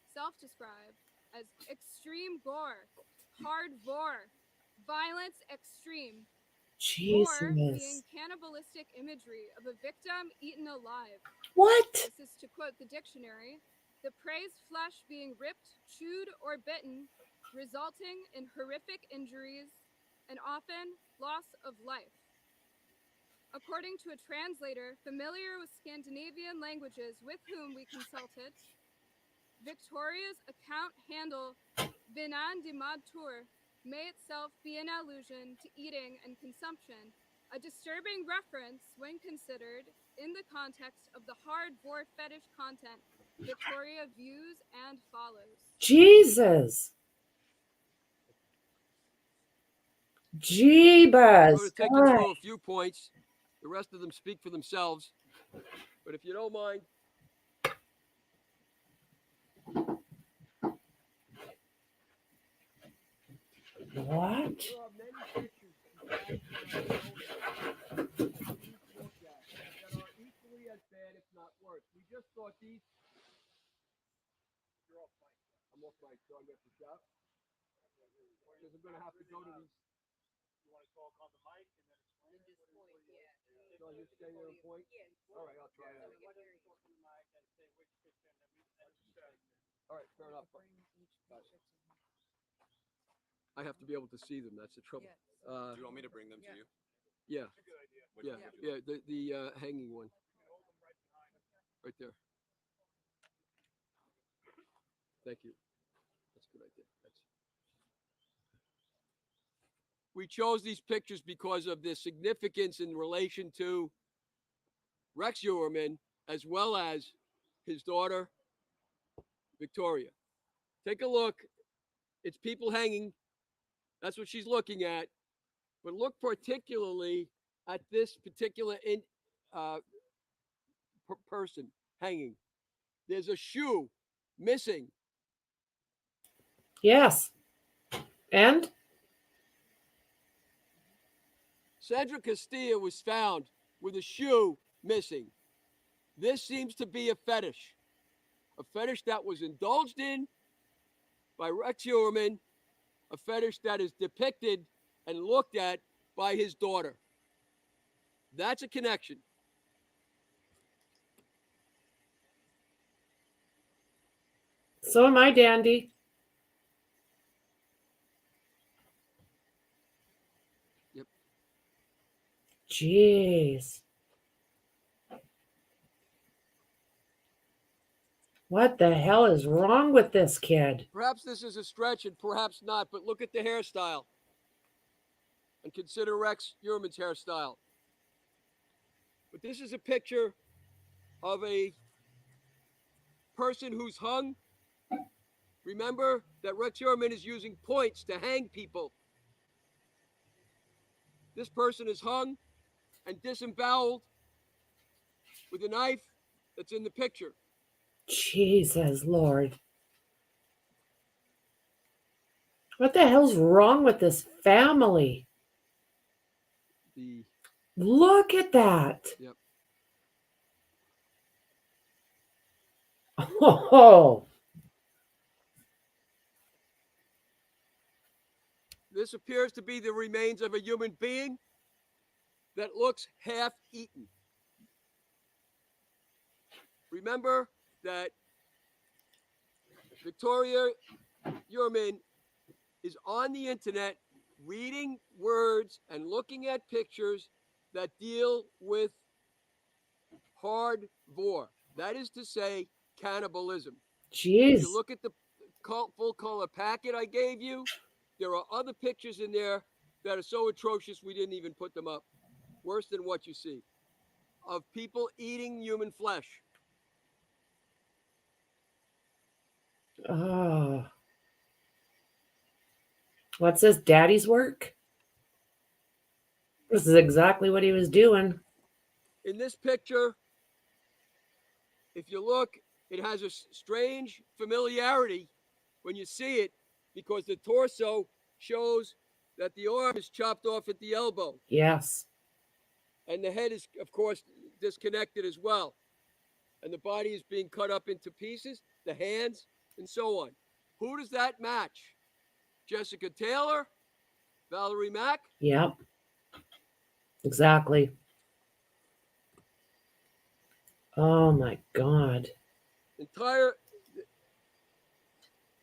self-described as extreme gore, hard vor, violence extreme, Or being Jesus. cannibalistic imagery of a victim eaten alive. What? This is to quote the dictionary, the prey's flesh being ripped, chewed, or bitten, resulting in horrific injuries and often loss of life. According to a translator familiar with Scandinavian languages with whom we consulted, Victoria's account handle Vinan de Madtour may itself be an allusion to eating and consumption, a disturbing reference when considered in the context of the hard vor fetish content Victoria views and follows. Jesus. I'm going Jeebus. to take you through a few points. The rest of them speak for themselves. But if you don't mind, What? there are many pictures besides what I showed you that you need to look at that are equally as bad, if not worse. We just thought these. You're off mic. I'm off mic, so I'm going to shout. Because I'm going to have to go to these. You want to talk on the mic and then explain? Just point, yeah. So I just stay there and point? All right, I'll try that. All right, fair enough. I have to be able to see them. That's the trouble. Do you want me to bring them to you? Yeah. That's a good idea. Yeah, the hanging one. Right there. Thank you. That's a good idea. We chose these pictures because of the significance in relation to Rex Heuermann as well as his daughter, Victoria. Take a look. It's people hanging. That's what she's looking at. But look particularly at this particular person hanging. There's a shoe missing. Yes. And? Sandra Castilla was found with a shoe missing. This seems to be a fetish that was indulged in by Rex Heuermann, a fetish that is depicted and looked at by his daughter. That's a connection. So am I, Dandy. Yep. Jeez. What the hell is wrong with this kid? Perhaps this is a stretch and perhaps not, but look at the hairstyle and consider Rex Heuermann's hairstyle. But this is a picture of a person who's hung. Remember that Rex Heuermann is using points to hang people. This person is hung and disemboweled with a knife that's in the picture. Jesus, Lord. What the hell's wrong with this family? Look at that. Yep. Oh. This appears to be the remains of a human being that looks half eaten. Remember that Victoria Heuermann is on the internet reading words and looking at pictures that deal with hard vor. That is to say, cannibalism. Jeez. If you look at the full color packet I gave you, there are other pictures in there that are so atrocious we didn't even put them up. Worse than what you see. Of people eating human flesh. Oh. What's this, daddy's work? This is exactly what he was doing. In this picture, if you look, it has a strange familiarity when you see it because the torso shows that the arm is chopped off at the elbow. Yes. And the head is, of course, disconnected as well. And the body is being cut up into pieces, the hands, and so on. Who does that match? Jessica Taylor? Valerie Mack? Yep. Exactly. Oh my God. Entire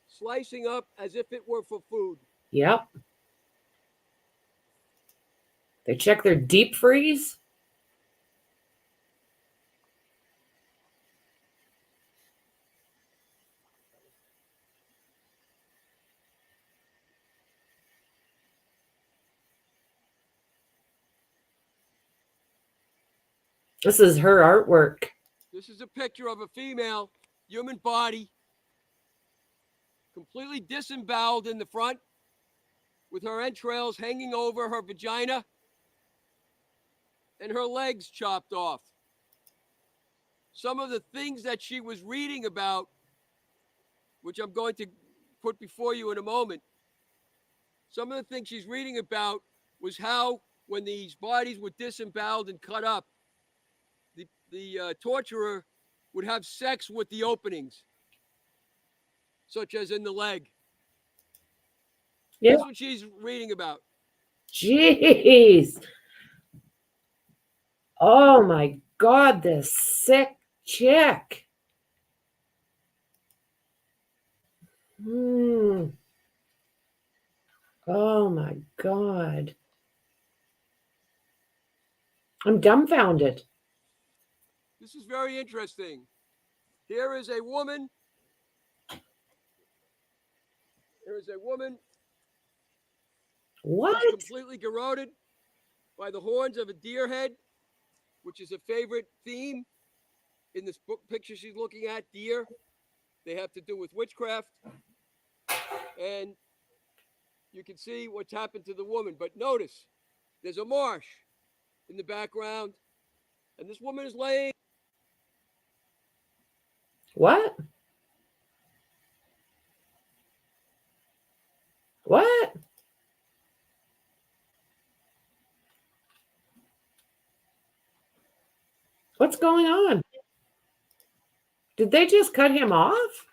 slicing up as if it were for food. Yep. They check their deep freeze. This is her artwork. This is a picture of a female human body, completely disemboweled in the front, with her entrails hanging over her vagina and her legs chopped off. Some of the things that she was reading about, which I'm going to put before you in a moment, some of the things she's reading about was how, when these bodies were disemboweled and cut up, the torturer would have sex with the openings, such as in the leg. Yeah. That's what she's reading about. Jeez. Oh my God, this sick chick. Oh my God. I'm dumbfounded. This is very interesting. Here is a woman. There is a woman. What? Who's completely garroted by the horns of a deer head, which is a favorite theme in this picture she's looking at. Deer. They have to do with witchcraft. And you can see what's happened to the woman. But notice, there's a marsh in the background. And this woman is laying. What? What? What's going on? Did they just cut him off?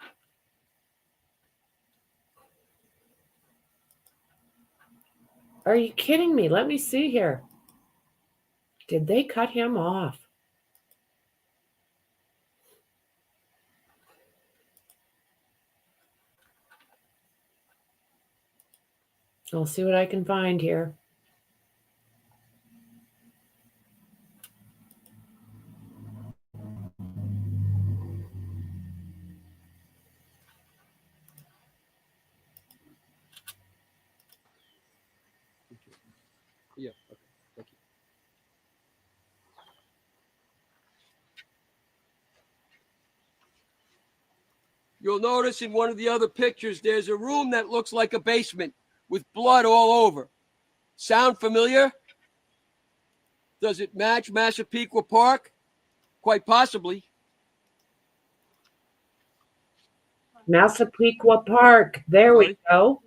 Are you kidding me? Let me see here. Did they cut him off? I'll see what I can find here. Yeah, okay, thank you. You'll notice in one of the other pictures, there's a room that looks like a basement with blood all over. Sound familiar? Does it match Massapequa Park? Quite possibly. Massapequa Park. There we go.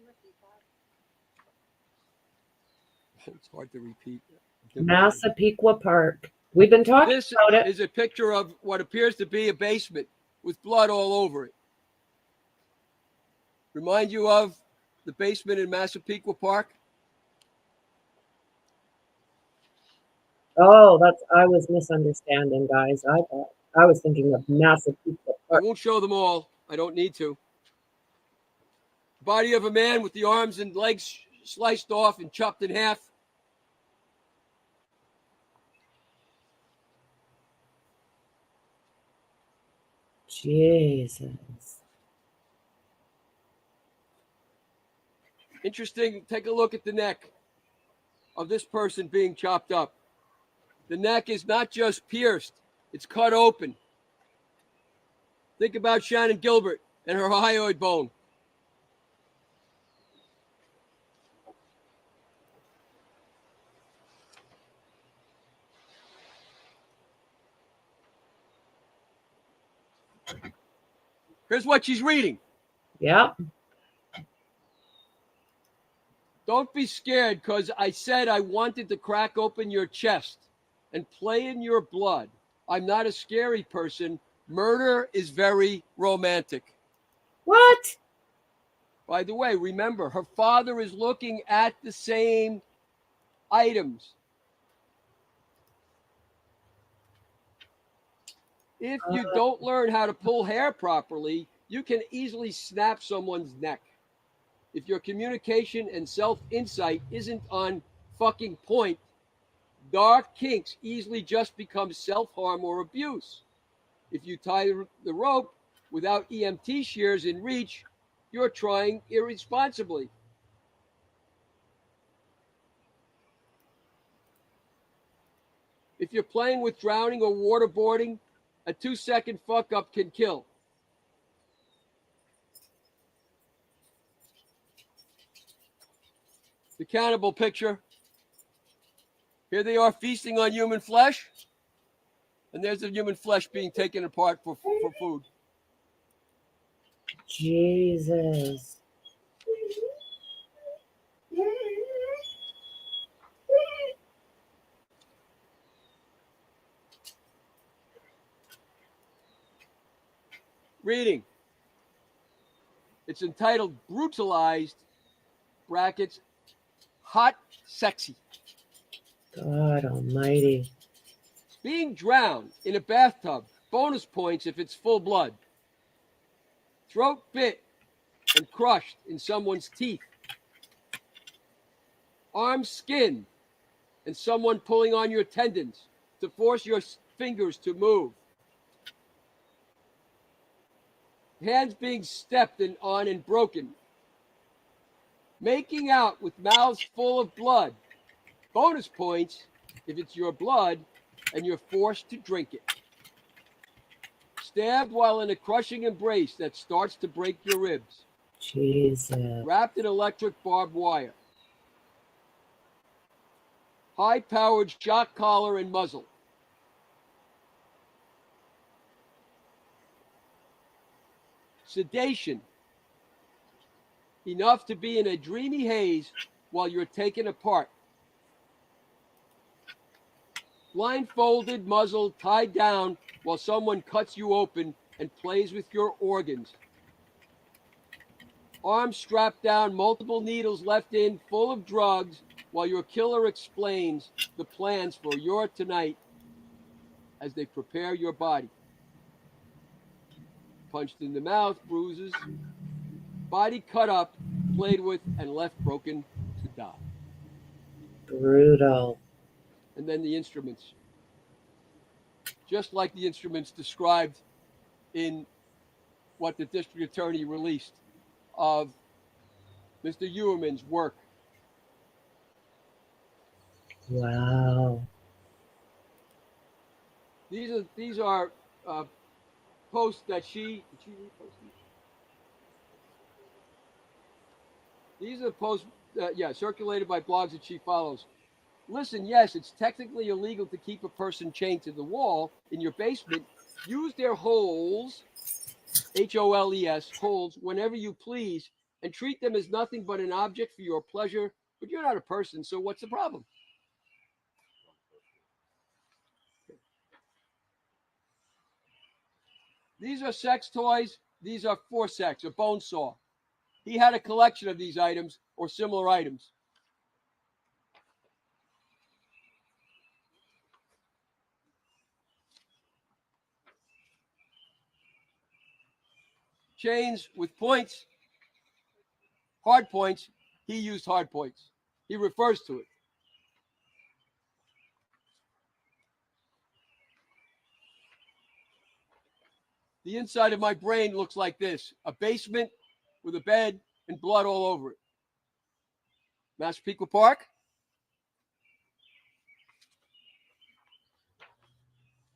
It's hard to repeat. Massapequa Park. We've been talking about it. This is a picture of what appears to be a basement with blood all over it. Remind you of the basement in Massapequa Park? Oh, I was misunderstanding, guys. I was thinking of Massapequa Park. I won't show them all. I don't need to. Body of a man with the arms and legs sliced off and chopped in half. Jesus. Interesting. Take a look at the neck of this person being chopped up. The neck is not just pierced, it's cut open. Think about Shannon Gilbert and her hyoid bone. Here's what she's reading. Yep. Don't be scared, because I said I wanted to crack open your chest and play in your blood. I'm not a scary person. Murder is very romantic. What? By the way, remember, her father is looking at the same items. If you don't learn how to pull hair properly, you can easily snap someone's neck. If your communication and self-insight isn't on fucking point, dark kinks easily just become self-harm or abuse. If you tie the rope without EMT shears in reach, you're trying irresponsibly. If you're playing with drowning or waterboarding, a 2-second fuck up can kill. The cannibal picture. Here they are feasting on human flesh. And there's the human flesh being taken apart for food. Jesus. Reading. It's entitled Brutalized, brackets, Hot Sexy. God almighty. Being drowned in a bathtub. Bonus points if it's full blood. Throat bit and crushed in someone's teeth. Arm skinned and someone pulling on your tendons to force your fingers to move. Hands being stepped on and broken. Making out with mouths full of blood. Bonus points if it's your blood and you're forced to drink it. Stabbed while in a crushing embrace that starts to break your ribs. Jesus. Wrapped in electric barbed wire. High-powered shock collar and muzzle. Sedation. Enough to be in a dreamy haze while you're taken apart. Blindfolded, muzzle tied down while someone cuts you open and plays with your organs. Arms strapped down, multiple needles left in, full of drugs, while your killer explains the plans for your tonight as they prepare your body. Punched in the mouth, bruises, body cut up, played with, and left broken to die. Brutal. And then the instruments. Just like the instruments described in what the district attorney released of Mr. Ewerman's work. Wow. These are posts that she did she repost these? These are posts, circulated by blogs that she follows. Listen, yes, it's technically illegal to keep a person chained to the wall in your basement. Use their holes, H-O-L-E-S, holes, whenever you please, and treat them as nothing but an object for your pleasure. But you're not a person, so what's the problem? These are sex toys. These are for sex, a bone saw. He had a collection of these items or similar items. Chains with points, hard points. He used hard points. He refers to it. The inside of my brain looks like this: a basement with a bed and blood all over it. Massapequa Park.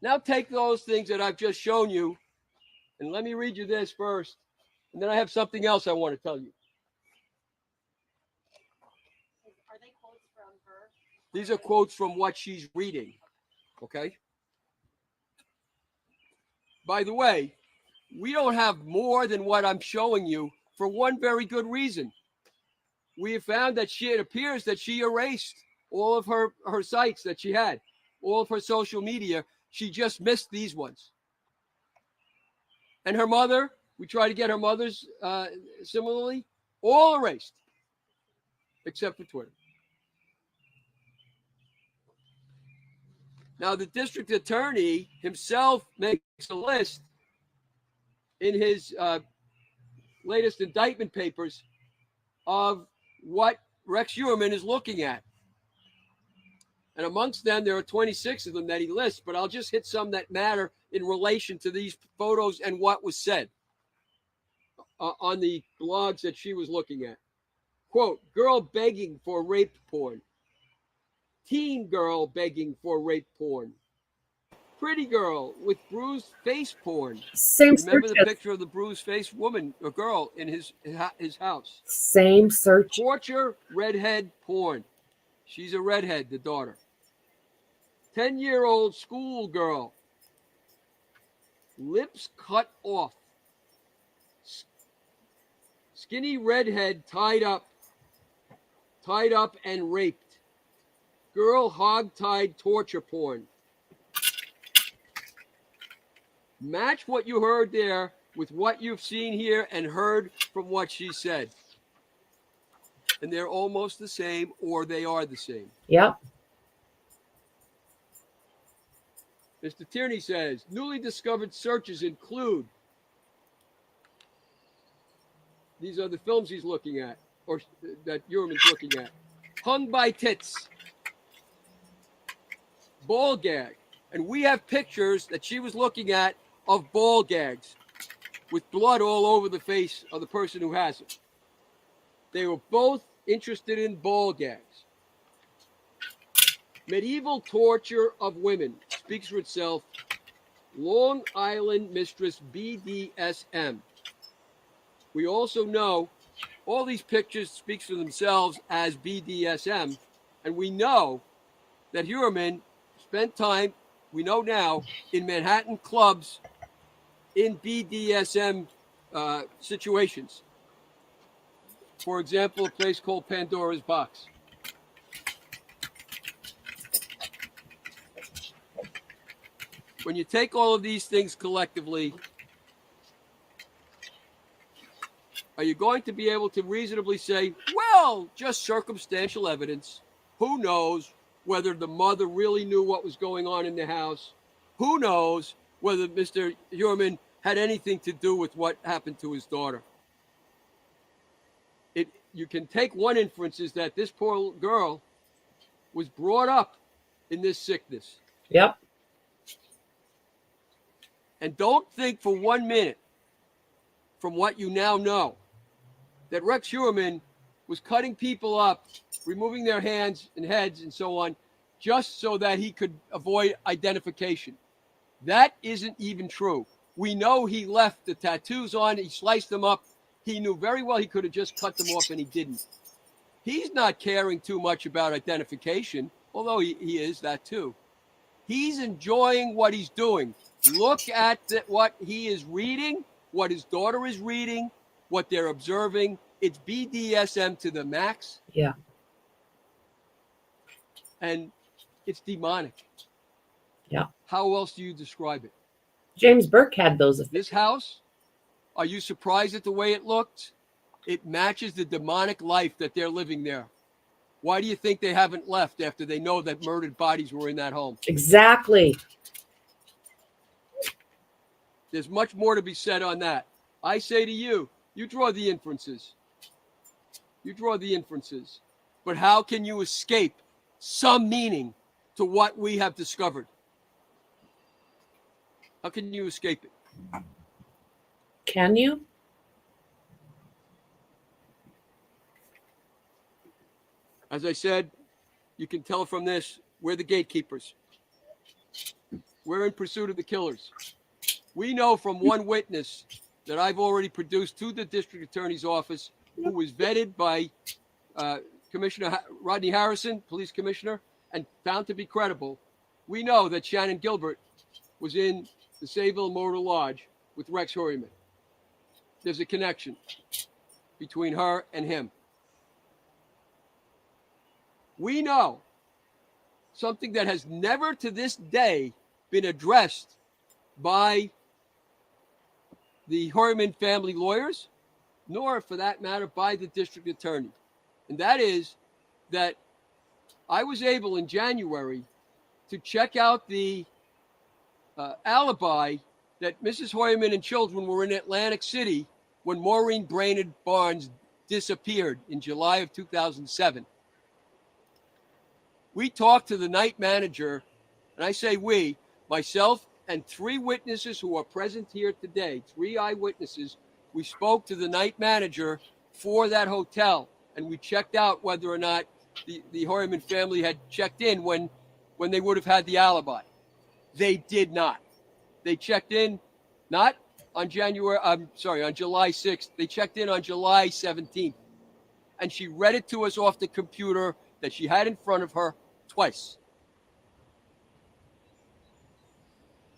Now take those things that I've just shown you, and let me read you this first, and then I have something else I want to tell you. Are they quotes from her? These are quotes from what she's reading, okay? By the way, we don't have more than what I'm showing you for one very good reason. We have found that it appears that she erased all of her sites that she had, all of her social media. She just missed these ones. And her mother, we try to get her mother's similarly, all erased, except for Twitter. Now, the district attorney himself makes a list in his latest indictment papers of what Rex Heuermann is looking at. And amongst them, there are 26 of them that he lists, but I'll just hit some that matter in relation to these photos and what was said on the blogs that she was looking at. Quote, girl begging for rape porn. Teen girl begging for rape porn. Pretty girl with bruised face porn. Same Remember the searches. picture of the bruised face woman or girl in his house. Same search. Torture redhead porn. She's a redhead, the daughter. 10-year-old schoolgirl. Lips cut off. Skinny redhead tied up and raped. Girl hog-tied torture porn. Match what you heard there with what you've seen here and heard from what she said. And they're almost the same, or they are the same. Yep. Mr. Tierney says, newly discovered searches include, these are the films he's looking at, or that Heuermann's looking at. Hung by tits. Ball gag. And we have pictures that she was looking at of ball gags with blood all over the face of the person who has it. They were both interested in ball gags. Medieval torture of women speaks for itself. Long Island Mistress BDSM. We also know all these pictures speaks for themselves as BDSM, and we know that Heuermann spent time, we know now, in Manhattan clubs in BDSM situations. For example, a place called Pandora's Box. When you take all of these things collectively, are you going to be able to reasonably say, well, just circumstantial evidence? Who knows whether the mother really knew what was going on in the house? Who knows whether Mr. Heuermann had anything to do with what happened to his daughter? You can take one inference is that this poor girl was brought up in this sickness. Yep. And don't think for 1 minute, from what you now know, that Rex Heuermann was cutting people up, removing their hands and heads and so on, just so that he could avoid identification. That isn't even true. We know he left the tattoos on, he sliced them up. He knew very well he could have just cut them off, and he didn't. He's not caring too much about identification, although he is that too. He's enjoying what he's doing. Look at what he is reading, what his daughter is reading, what they're observing. It's BDSM to the max. Yeah. And it's demonic. Yeah. How else do you describe it? James Burke had those. This house, are you surprised at the way it looked? It matches the demonic life that they're living there. Why do you think they haven't left after they know that murdered bodies were in that home? Exactly. There's much more to be said on that. I say to you, you draw the inferences. You draw the inferences. But how can you escape some meaning to what we have discovered? How can you escape it? Can you? As I said, you can tell from this, we're the gatekeepers. We're in pursuit of the killers. We know from one witness that I've already produced to the district attorney's office, who was vetted by Commissioner Rodney Harrison, police commissioner, and found to be credible. We know that Shannon Gilbert was in the Sayville Motor Lodge with Rex Heuermann. There's a connection between her and him. We know something that has never to this day been addressed by the Heuermann family lawyers, nor for that matter by the district attorney. And that is that I was able in January to check out the alibi that Mrs. Hoyerman and children were in Atlantic City when Maureen Brainerd Barnes disappeared in July of 2007. We talked to the night manager, and I say we, myself and 3 witnesses who are present here today, 3 eyewitnesses. We spoke to the night manager for that hotel, and we checked out whether or not the Hoyerman family had checked in when they would have had the alibi. They did not. They checked in not on on July 6th. They checked in on July 17th. And she read it to us off the computer that she had in front of her twice.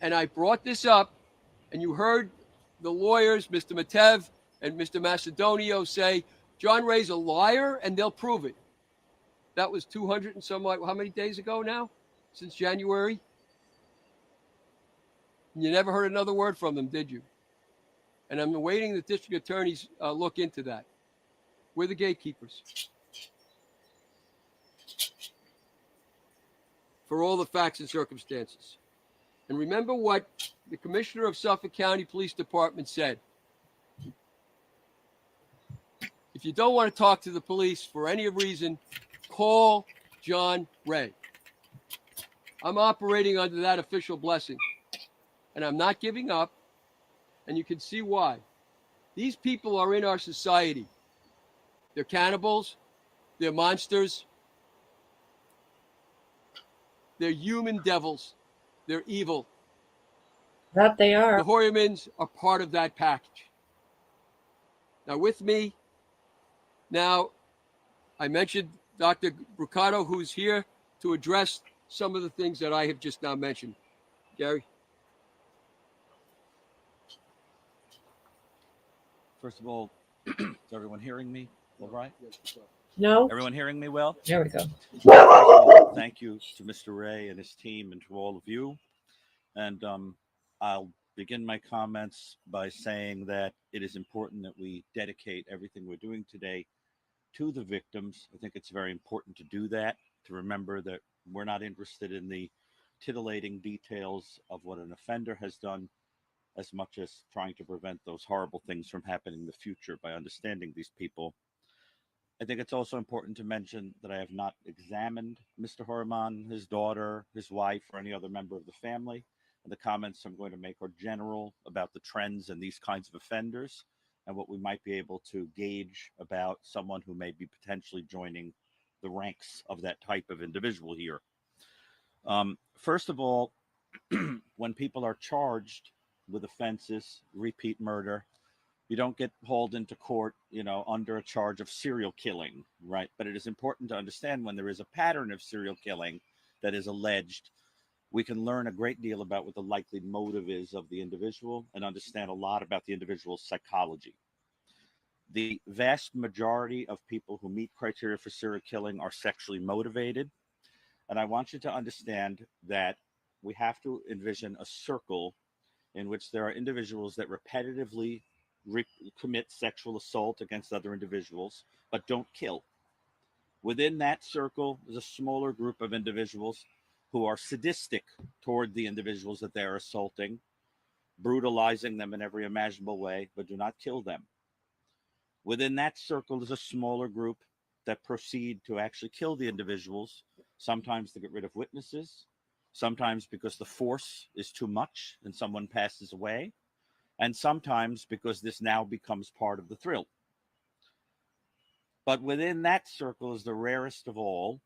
And I brought this up, and you heard the lawyers, Mr. Matev and Mr. Macedonio, say, John Ray's a liar, and they'll prove it. That was 200 and some, how many days ago now? Since January? You never heard another word from them, did you? And I'm awaiting the district attorneys look into that. We're the gatekeepers for all the facts and circumstances. And remember what the commissioner of Suffolk County Police Department said. If you don't want to talk to the police for any reason, call John Ray. I'm operating under that official blessing, and I'm not giving up, and you can see why. These people are in our society. They're cannibals. They're monsters. They're human devils. They're evil. That they are. The Hoyermans are part of that package. Now, with me, now, I mentioned Dr. Brucato, who's here to address some of the things that I have just now mentioned. Gary? First of all, is everyone hearing me all right? No. Everyone hearing me well? There we go. First of all, thank you to Mr. Ray and his team and to all of you. And I'll begin my comments by saying that it is important that we dedicate everything we're doing today to the victims. I think it's very important to do that, to remember that we're not interested in the titillating details of what an offender has done as much as trying to prevent those horrible things from happening in the future by understanding these people. I think it's also important to mention that I have not examined Mr. Hoyerman, his daughter, his wife, or any other member of the family. And the comments I'm going to make are general about the trends in these kinds of offenders and what we might be able to gauge about someone who may be potentially joining the ranks of that type of individual here. First of all, when people are charged with offenses, repeat murder, you don't get hauled into court, under a charge of serial killing, right? But it is important to understand when there is a pattern of serial killing that is alleged, we can learn a great deal about what the likely motive is of the individual and understand a lot about the individual's psychology. The vast majority of people who meet criteria for serial killing are sexually motivated. And I want you to understand that we have to envision a circle in which there are individuals that repetitively commit sexual assault against other individuals, but don't kill. Within that circle is a smaller group of individuals who are sadistic toward the individuals that they're assaulting, brutalizing them in every imaginable way, but do not kill them. Within that circle is a smaller group that proceed to actually kill the individuals, sometimes to get rid of witnesses, sometimes because the force is too much and someone passes away, and sometimes because this now becomes part of the thrill. But within that circle is the rarest of all,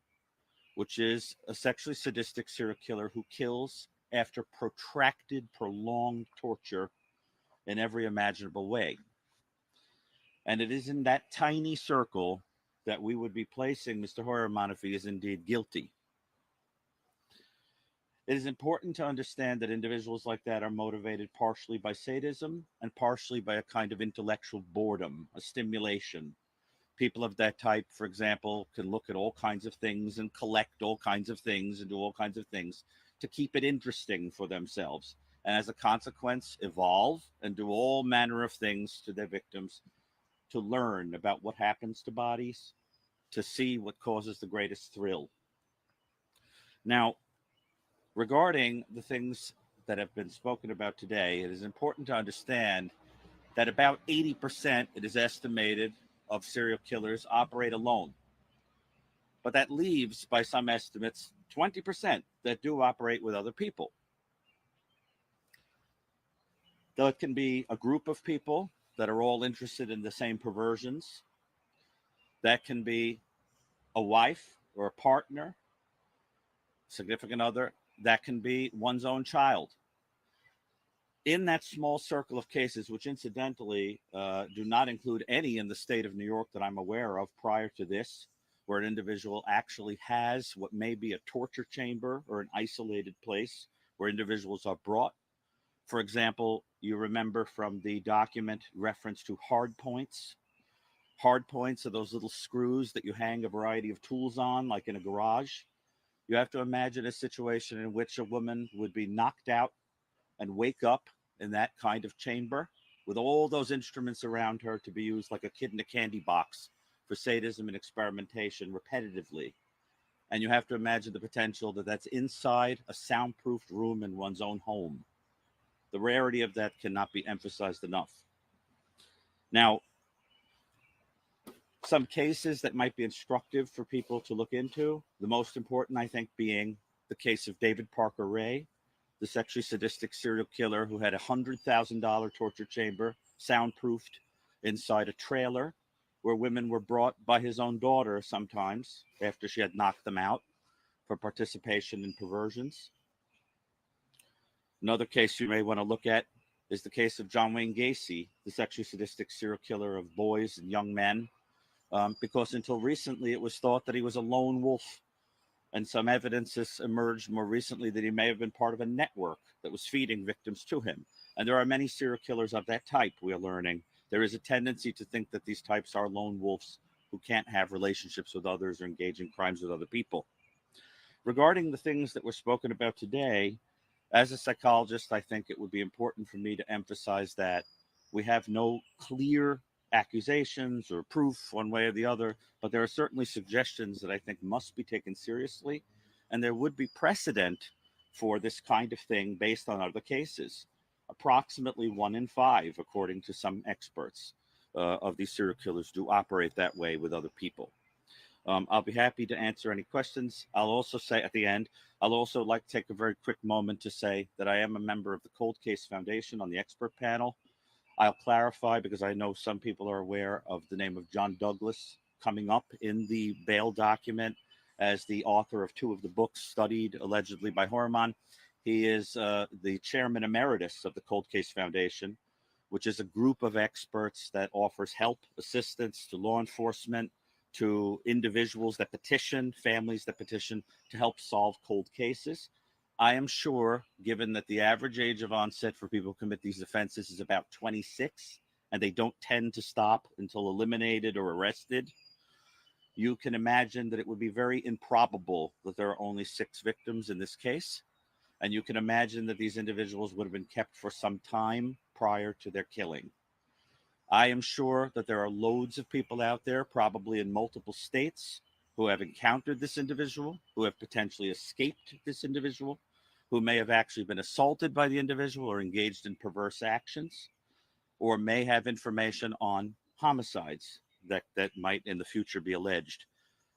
which is a sexually sadistic serial killer who kills after protracted, prolonged torture in every imaginable way. And it is in that tiny circle that we would be placing Mr. Hoyerman if he is indeed guilty. It is important to understand that individuals like that are motivated partially by sadism and partially by a kind of intellectual boredom, a stimulation. People of that type, for example, can look at all kinds of things and collect all kinds of things and do all kinds of things to keep it interesting for themselves. And as a consequence, evolve and do all manner of things to their victims to learn about what happens to bodies, to see what causes the greatest thrill. Now, Regarding the things that have been spoken about today, it is important to understand that about 80%, it is estimated, of serial killers operate alone. But that leaves, by some estimates, 20% that do operate with other people. Though it can be a group of people that are all interested in the same perversions. That can be a wife or a partner, significant other. That can be one's own child. In that small circle of cases, which incidentally do not include any in the state of New York that I'm aware of prior to this, where an individual actually has what may be a torture chamber or an isolated place where individuals are brought. For example, you remember from the document reference to hard points. Hard points are those little screws that you hang a variety of tools on, like in a garage. You have to imagine a situation in which a woman would be knocked out and wake up in that kind of chamber with all those instruments around her to be used like a kid in a candy box for sadism and experimentation repetitively. And you have to imagine the potential that that's inside a soundproofed room in one's own home. The rarity of that cannot be emphasized enough. Now, some cases that might be instructive for people to look into, the most important, I think, being the case of David Parker Ray, the sexually sadistic serial killer who had a $100,000 torture chamber soundproofed inside a trailer where women were brought by his own daughter sometimes after she had knocked them out for participation in perversions. Another case you may want to look at is the case of John Wayne Gacy, the sexually sadistic serial killer of boys and young men, because until recently it was thought that he was a lone wolf. And some evidence has emerged more recently that he may have been part of a network that was feeding victims to him. And there are many serial killers of that type, we are learning. There is a tendency to think that these types are lone wolves who can't have relationships with others or engage in crimes with other people. Regarding the things that were spoken about today, as a psychologist, I think it would be important for me to emphasize that we have no clear accusations or proof one way or the other, but there are certainly suggestions that I think must be taken seriously, and there would be precedent for this kind of thing based on other cases. Approximately 1 in 5, according to some experts, of these serial killers do operate that way with other people. I'll be happy to answer any questions. I'll also say at the end, I'll also like to take a very quick moment to say that I am a member of the Cold Case Foundation on the expert panel. I'll clarify because I know some people are aware of the name of John Douglas coming up in the bail document as the author of 2 of the books studied allegedly by Horman. He is the chairman emeritus of the Cold Case Foundation, which is a group of experts that offers help, assistance to law enforcement, to individuals that petition, families that petition to help solve cold cases. I am sure, given that the average age of onset for people who commit these offenses is about 26, and they don't tend to stop until eliminated or arrested, you can imagine that it would be very improbable that there are only 6 victims in this case. And you can imagine that these individuals would have been kept for some time prior to their killing. I am sure that there are loads of people out there, probably in multiple states, who have encountered this individual, who have potentially escaped this individual, who may have actually been assaulted by the individual or engaged in perverse actions, or may have information on homicides that might in the future be alleged.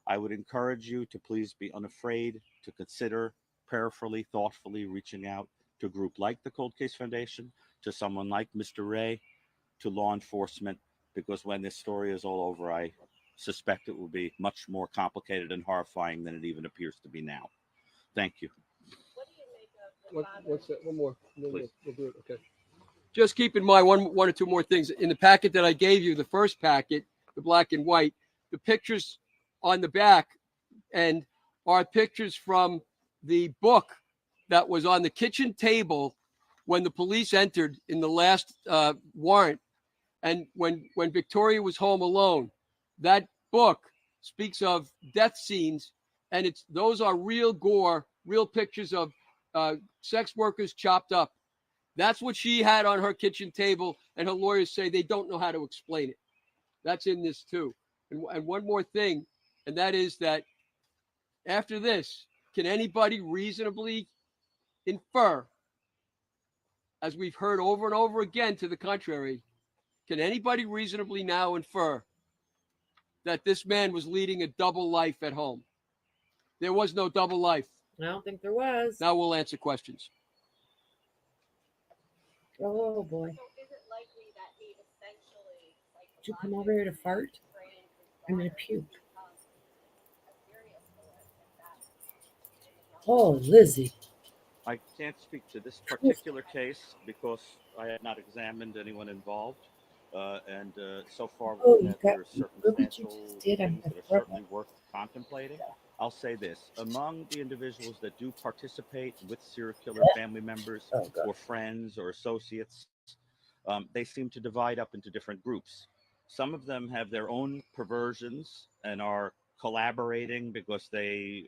I would encourage you to please be unafraid to consider prayerfully, thoughtfully reaching out to a group like the Cold Case Foundation, to someone like Mr. Ray, to law enforcement, because when this story is all over, I suspect it will be much more complicated and horrifying than it even appears to be now. Thank you. What's that? One more. We'll do it. Okay. Just keep in mind one or two more things. In the packet that I gave you, the first packet, the black and white, the pictures on the back and are pictures from the book that was on the kitchen table when the police entered in the last warrant. And when Victoria was home alone, that book speaks of death scenes, and those are real gore, real pictures of sex workers chopped up. That's what she had on her kitchen table, and her lawyers say they don't know how to explain it. That's in this too. And one more thing, and that is that after this, can anybody reasonably infer, as we've heard over and over again to the contrary, can anybody reasonably now infer that this man was leading a double life at home? There was no double life. I don't think there was. Now we'll answer questions. Oh boy. Did you come over here to fart? I'm gonna puke. Oh, Lizzie. I can't speak to this particular case because I have not examined anyone involved. So far, Oh, we've you had got there are look what circumstantial you just did. I'm things gonna that are throw certainly up. worth contemplating. I'll say this: among the individuals that do participate with serial killer family members or friends or associates, they seem to divide up into different groups. Some of them have their own perversions and are collaborating because they,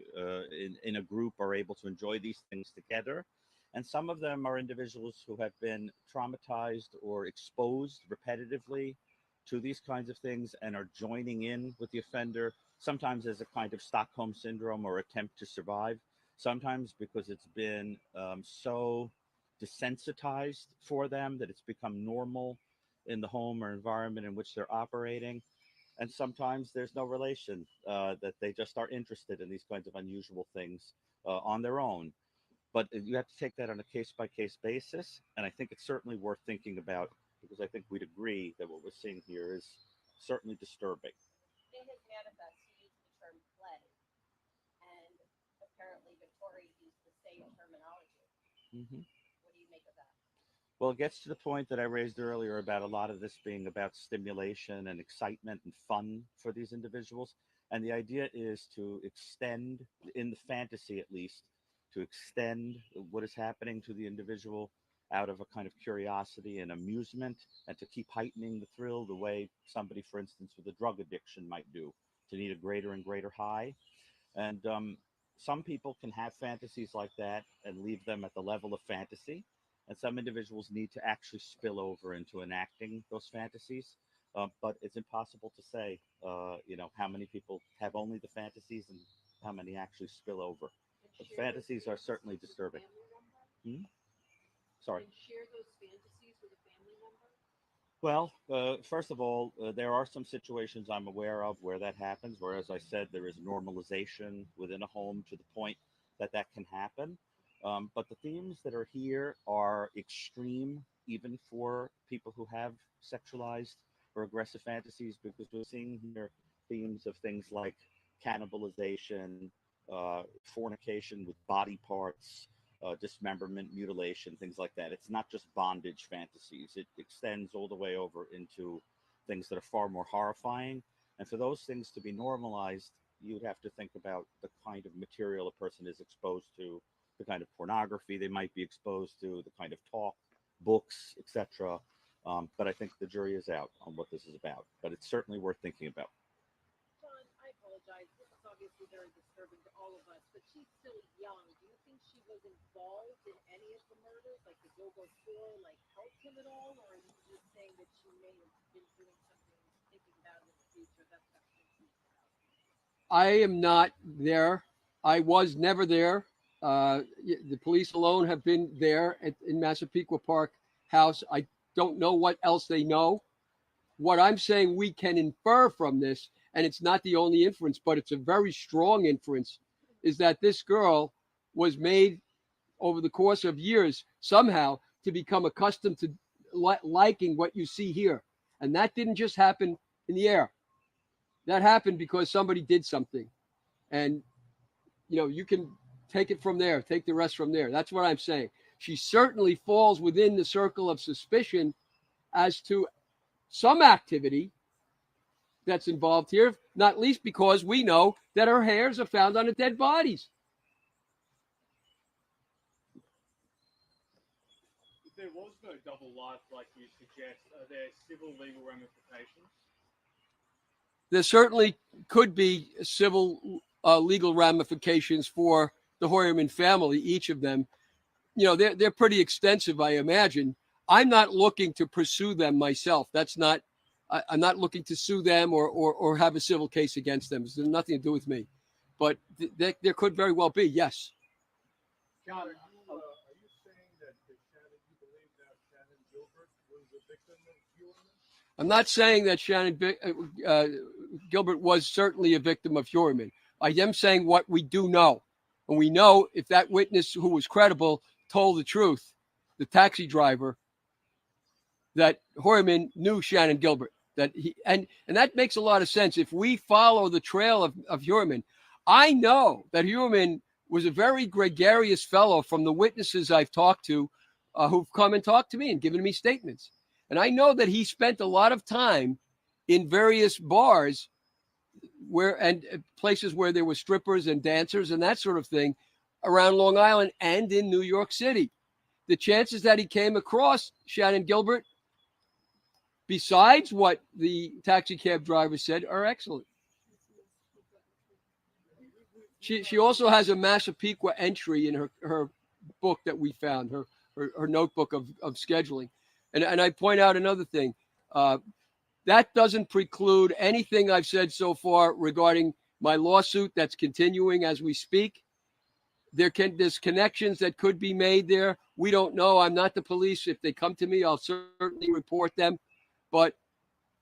in a group, are able to enjoy these things together. And some of them are individuals who have been traumatized or exposed repetitively to these kinds of things and are joining in with the offender, sometimes as a kind of Stockholm syndrome or attempt to survive, sometimes because it's been so desensitized for them that it's become normal in the home or environment in which they're operating. And sometimes there's no relation, that they just are interested in these kinds of unusual things on their own. But you have to take that on a case-by-case basis, and I think it's certainly worth thinking about, because I think we'd agree that what we're seeing here is certainly disturbing. In his manifest, he used the term play, and apparently Victoria used the same terminology. Mm-hmm. What do you make of that? Well, it gets to the point that I raised earlier about a lot of this being about stimulation and excitement and fun for these individuals. And the idea is to extend, in the fantasy at least, to extend what is happening to the individual out of a kind of curiosity and amusement, and to keep heightening the thrill the way somebody, for instance, with a drug addiction might do, to need a greater and greater high. And some people can have fantasies like that and leave them at the level of fantasy. And some individuals need to actually spill over into enacting those fantasies. But it's impossible to say, how many people have only the fantasies and how many actually spill over. But fantasies are certainly disturbing. Sorry. And share those fantasies with a family member? Well, first of all, there are some situations I'm aware of where that happens, where, as I said, there is normalization within a home to the point that that can happen. But the themes that are here are extreme, even for people who have sexualized or aggressive fantasies, because we're seeing here themes of things like cannibalization, fornication with body parts, dismemberment, mutilation, things like that. It's not just bondage fantasies. It extends all the way over into things that are far more horrifying. And for those things to be normalized, you'd have to think about the kind of material a person is exposed to, the kind of pornography they might be exposed to, the kind of talk, books, etc. But I think the jury is out on what this is about. But it's certainly worth thinking about. John, I apologize. This is obviously very disturbing to all of us, but she's still young. Do you think she was involved in any of the murders, like the go-go store, like helped him at all? Or are you just saying that she may have been doing something, thinking about it in the future? That's not true. I am not there. I was never there. The police alone have been there in Massapequa Park House. I don't know what else they know. What I'm saying we can infer from this, and it's not the only inference, but it's a very strong inference, is that this girl was made over the course of years somehow to become accustomed to liking what you see here. And that didn't just happen in the air. That happened because somebody did something. And, you can take it from there, take the rest from there. That's what I'm saying. She certainly falls within the circle of suspicion as to some activity that's involved here, not least because we know that her hairs are found on the dead bodies. If there was no double life like you suggest, are there civil legal ramifications? There certainly could be civil legal ramifications for the Hoyerman family, each of them. They're pretty extensive, I imagine. I'm not looking to pursue them myself. I'm not looking to sue them or have a civil case against them. It's nothing to do with me. But there could very well be, yes. John, I'm not saying that Shannon Gilbert was certainly a victim of Heuermann. I am saying what we do know. And we know if that witness who was credible told the truth, the taxi driver, that Heuermann knew Shannon Gilbert. That and that makes a lot of sense. If we follow the trail of Heuermann, I know that Heuermann was a very gregarious fellow from the witnesses I've talked to who've come and talked to me and given me statements. And I know that he spent a lot of time in various bars and places where there were strippers and dancers and that sort of thing around Long Island and in New York City. The chances that he came across Shannon Gilbert, besides what the taxi cab driver said, are excellent. She also has a Massapequa entry in her book that we found, her notebook of scheduling. And I point out another thing. That doesn't preclude anything I've said so far regarding my lawsuit that's continuing as we speak. There's connections that could be made there. We don't know. I'm not the police. If they come to me, I'll certainly report them. But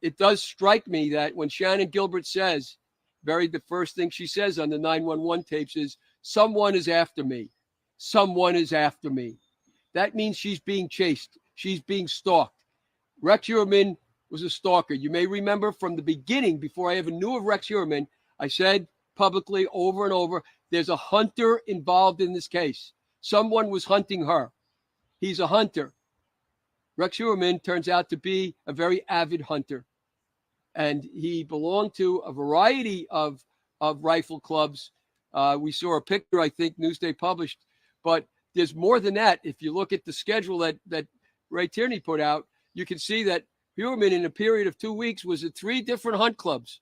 it does strike me that when Shannon Gilbert says, the first thing she says on the 911 tapes is, someone is after me. Someone is after me. That means she's being chased. She's being stalked. Rex Heuermann was a stalker. You may remember from the beginning, before I ever knew of Rex Heuermann, I said publicly over and over, there's a hunter involved in this case. Someone was hunting her. He's a hunter. Rex Heuermann turns out to be a very avid hunter. And he belonged to a variety of rifle clubs. We saw a picture, I think, Newsday published. But there's more than that. If you look at the schedule that Ray Tierney put out, you can see that Heuermann, in a period of 2 weeks, was at 3 different hunt clubs.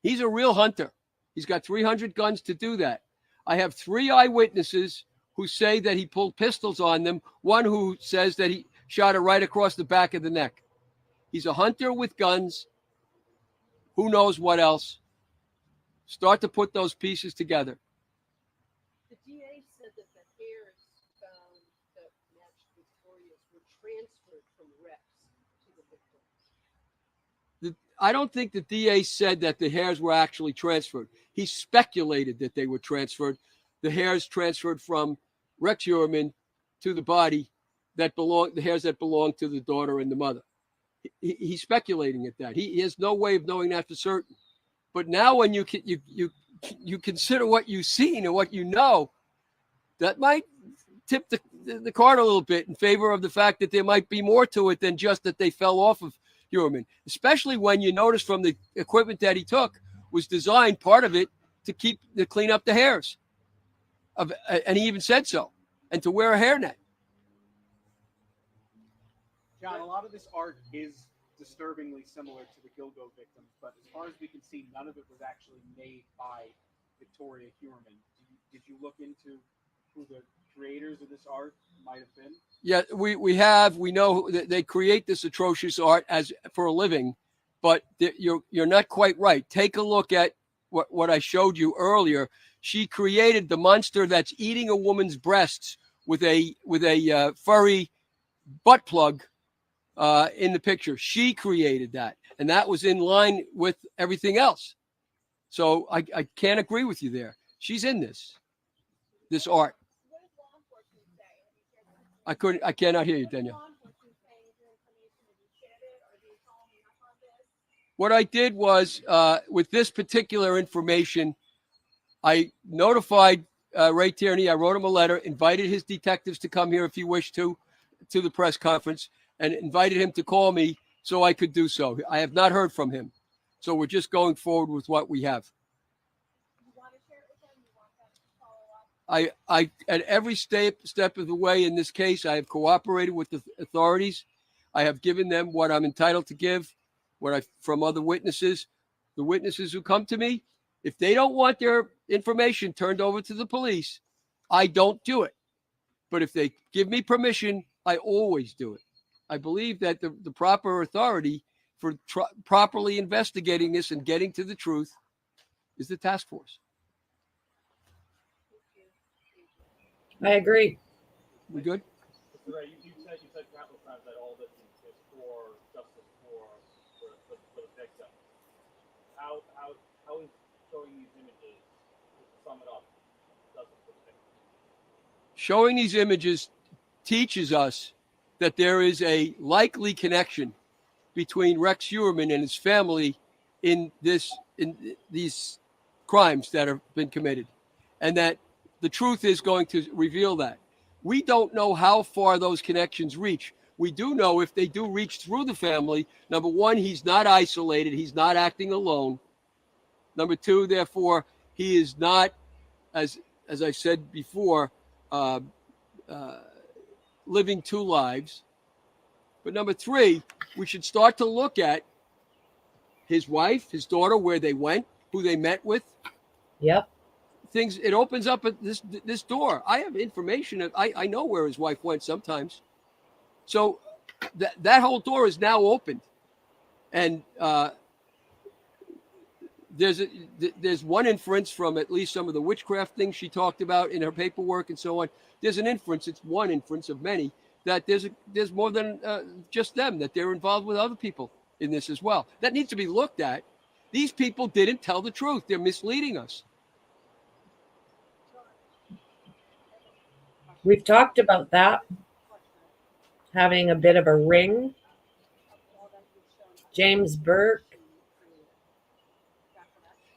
He's a real hunter. He's got 300 guns to do that. I have 3 eyewitnesses who say that he pulled pistols on them. One who says that he shot her right across the back of the neck. He's a hunter with guns. Who knows what else? Start to put those pieces together. The DA said that the hairs found that matched Victoria's were transferred from Rex to the victims. I don't think the DA said that the hairs were actually transferred. He speculated that they were transferred. The hairs transferred from Rex Heuermann to the body the hairs that belonged to the daughter and the mother. He's speculating at that. He has no way of knowing that for certain. But now when you consider what you've seen and what you know, that might tip the card a little bit in favor of the fact that there might be more to it than just that they fell off of Heuermann, especially when you notice from the equipment that he took was designed, part of it, to clean up the hairs. And he even said so, and to wear a hairnet. John, a lot of this art is disturbingly similar to the Gilgo victims, but as far as we can see, none of it was actually made by Victoria Heuermann. Did you look into who the creators of this art might have been? Yeah, we know that they create this atrocious art for a living, but you're not quite right. Take a look at what I showed you earlier. She created the monster that's eating a woman's breasts with a furry butt plug in the picture. She created that, and that was in line with everything else. So I can't agree with you there. She's in this art. I cannot hear you, Danielle. What I did was, with this particular information, I notified Ray Tierney. I wrote him a letter, invited his detectives to come here if he wished to the press conference, and invited him to call me so I could do so. I have not heard from him. So we're just going forward with what we have. I at every step of the way in this case, I have cooperated with the authorities. I have given them what I'm entitled to give, from other witnesses. The witnesses who come to me, if they don't want their information turned over to the police, I don't do it. But if they give me permission, I always do it. I believe that the proper authority for properly investigating this and getting to the truth is the task force. I agree. We good? You said countless times that all this is for justice for how is showing these images, to sum it up, doesn't put it? Showing these images teaches us that there is a likely connection between Rex Heuermann and his family in these crimes that have been committed, and that the truth is going to reveal that. We don't know how far those connections reach. We do know if they do reach through the family, number one, he's not isolated, he's not acting alone. Number two, therefore, he is not, as I said before, living two lives. But number three, we should start to look at his wife, his daughter, where they went, who they met with. Yep. Things, it opens up this door. I have information. I know where his wife went sometimes. So that whole door is now opened. And there's one inference from at least some of the witchcraft things she talked about in her paperwork and so on. There's an inference, it's one inference of many, that there's more than just them, that they're involved with other people in this as well. That needs to be looked at. These people didn't tell the truth. They're misleading us. We've talked about that, having a bit of a ring. James Burke.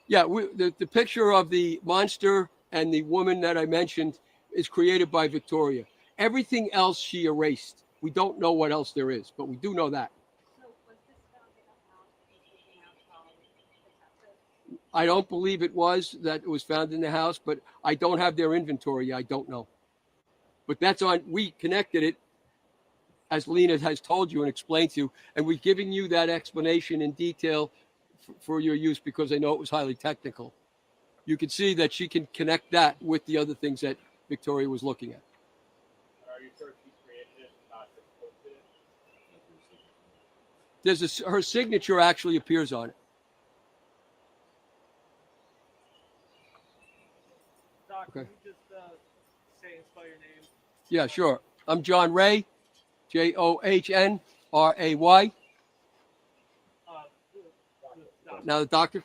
Yeah, the picture of the monster and the woman that I mentioned is created by Victoria. Everything else she erased. We don't know what else there is, but we do know that. I don't believe it was found in the house, but I don't have their inventory. I don't know. But that's on, we connected it, as Lena has told you and explained to you, and we're giving you that explanation in detail for your use because I know it was highly technical. You can see that she can connect that with the other things that Victoria was looking at. Are you sure she created it and not just posted it? Her signature actually appears on it. Doc, Okay. can you just say and spell your name? Yeah, sure. I'm John Ray, Johnray. Now the doctor?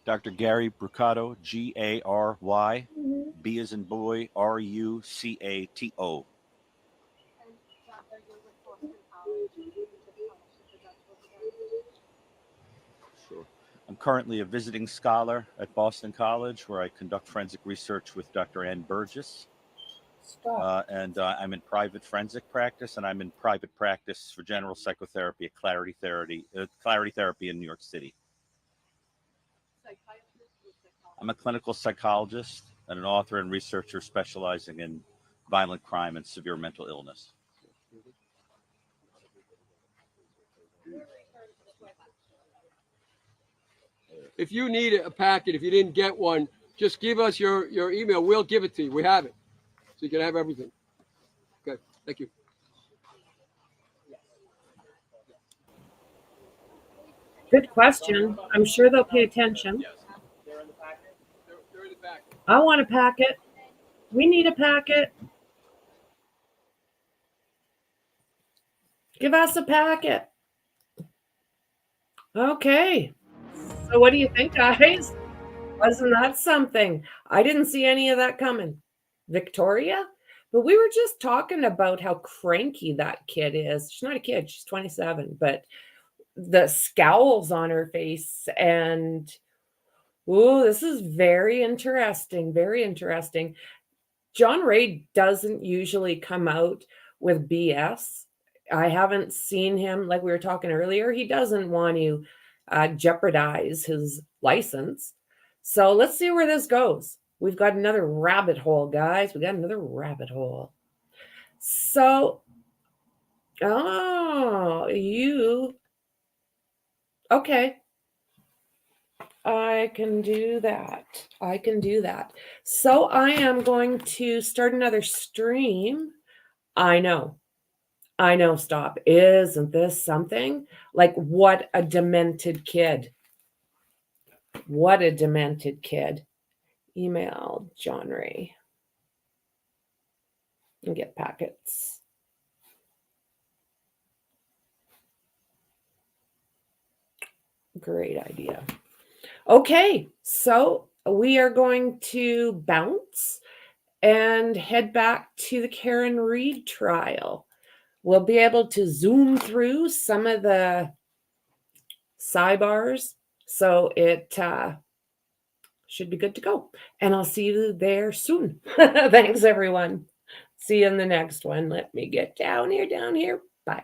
Dr. Gary Brucato, Gary, B as in boy, Rucato. Sure. I'm currently a visiting scholar at Boston College, where I conduct forensic research with Dr. Ann Burgess. I'm in private forensic practice, and I'm in private practice for general psychotherapy at Clarity Therapy in New York City. I'm a clinical psychologist and an author and researcher specializing in violent crime and severe mental illness. If you need a packet, if you didn't get one, just give us your email. We'll give it to you. We have it. So you can have everything. Okay, thank you. Good question. I'm sure they'll pay attention. They're in the packet? They're in the back. I want a packet. We need a packet. Give us a packet. Okay. So what do you think, guys? Wasn't that something? I didn't see any of that coming. Victoria? But we were just talking about how cranky that kid is. She's not a kid, she's 27, but the scowls on her face and this is very interesting, very interesting. John Ray doesn't usually come out with BS. I haven't seen him, like we were talking earlier, he doesn't want to jeopardize his license. So let's see where this goes. We've got another rabbit hole, guys. We got another rabbit hole. So, okay. I can do that. I can do that. So I am going to start another stream. I know, stop. Isn't this something? Like, what a demented kid. What a demented kid. Email John Ray. And get packets. Great idea. Okay, so we are going to bounce and head back to the Karen Reed trial. We'll be able to zoom through some of the sidebars, so it should be good to go. And I'll see you there soon. Thanks, everyone. See you in the next one. Let me get down here. Bye.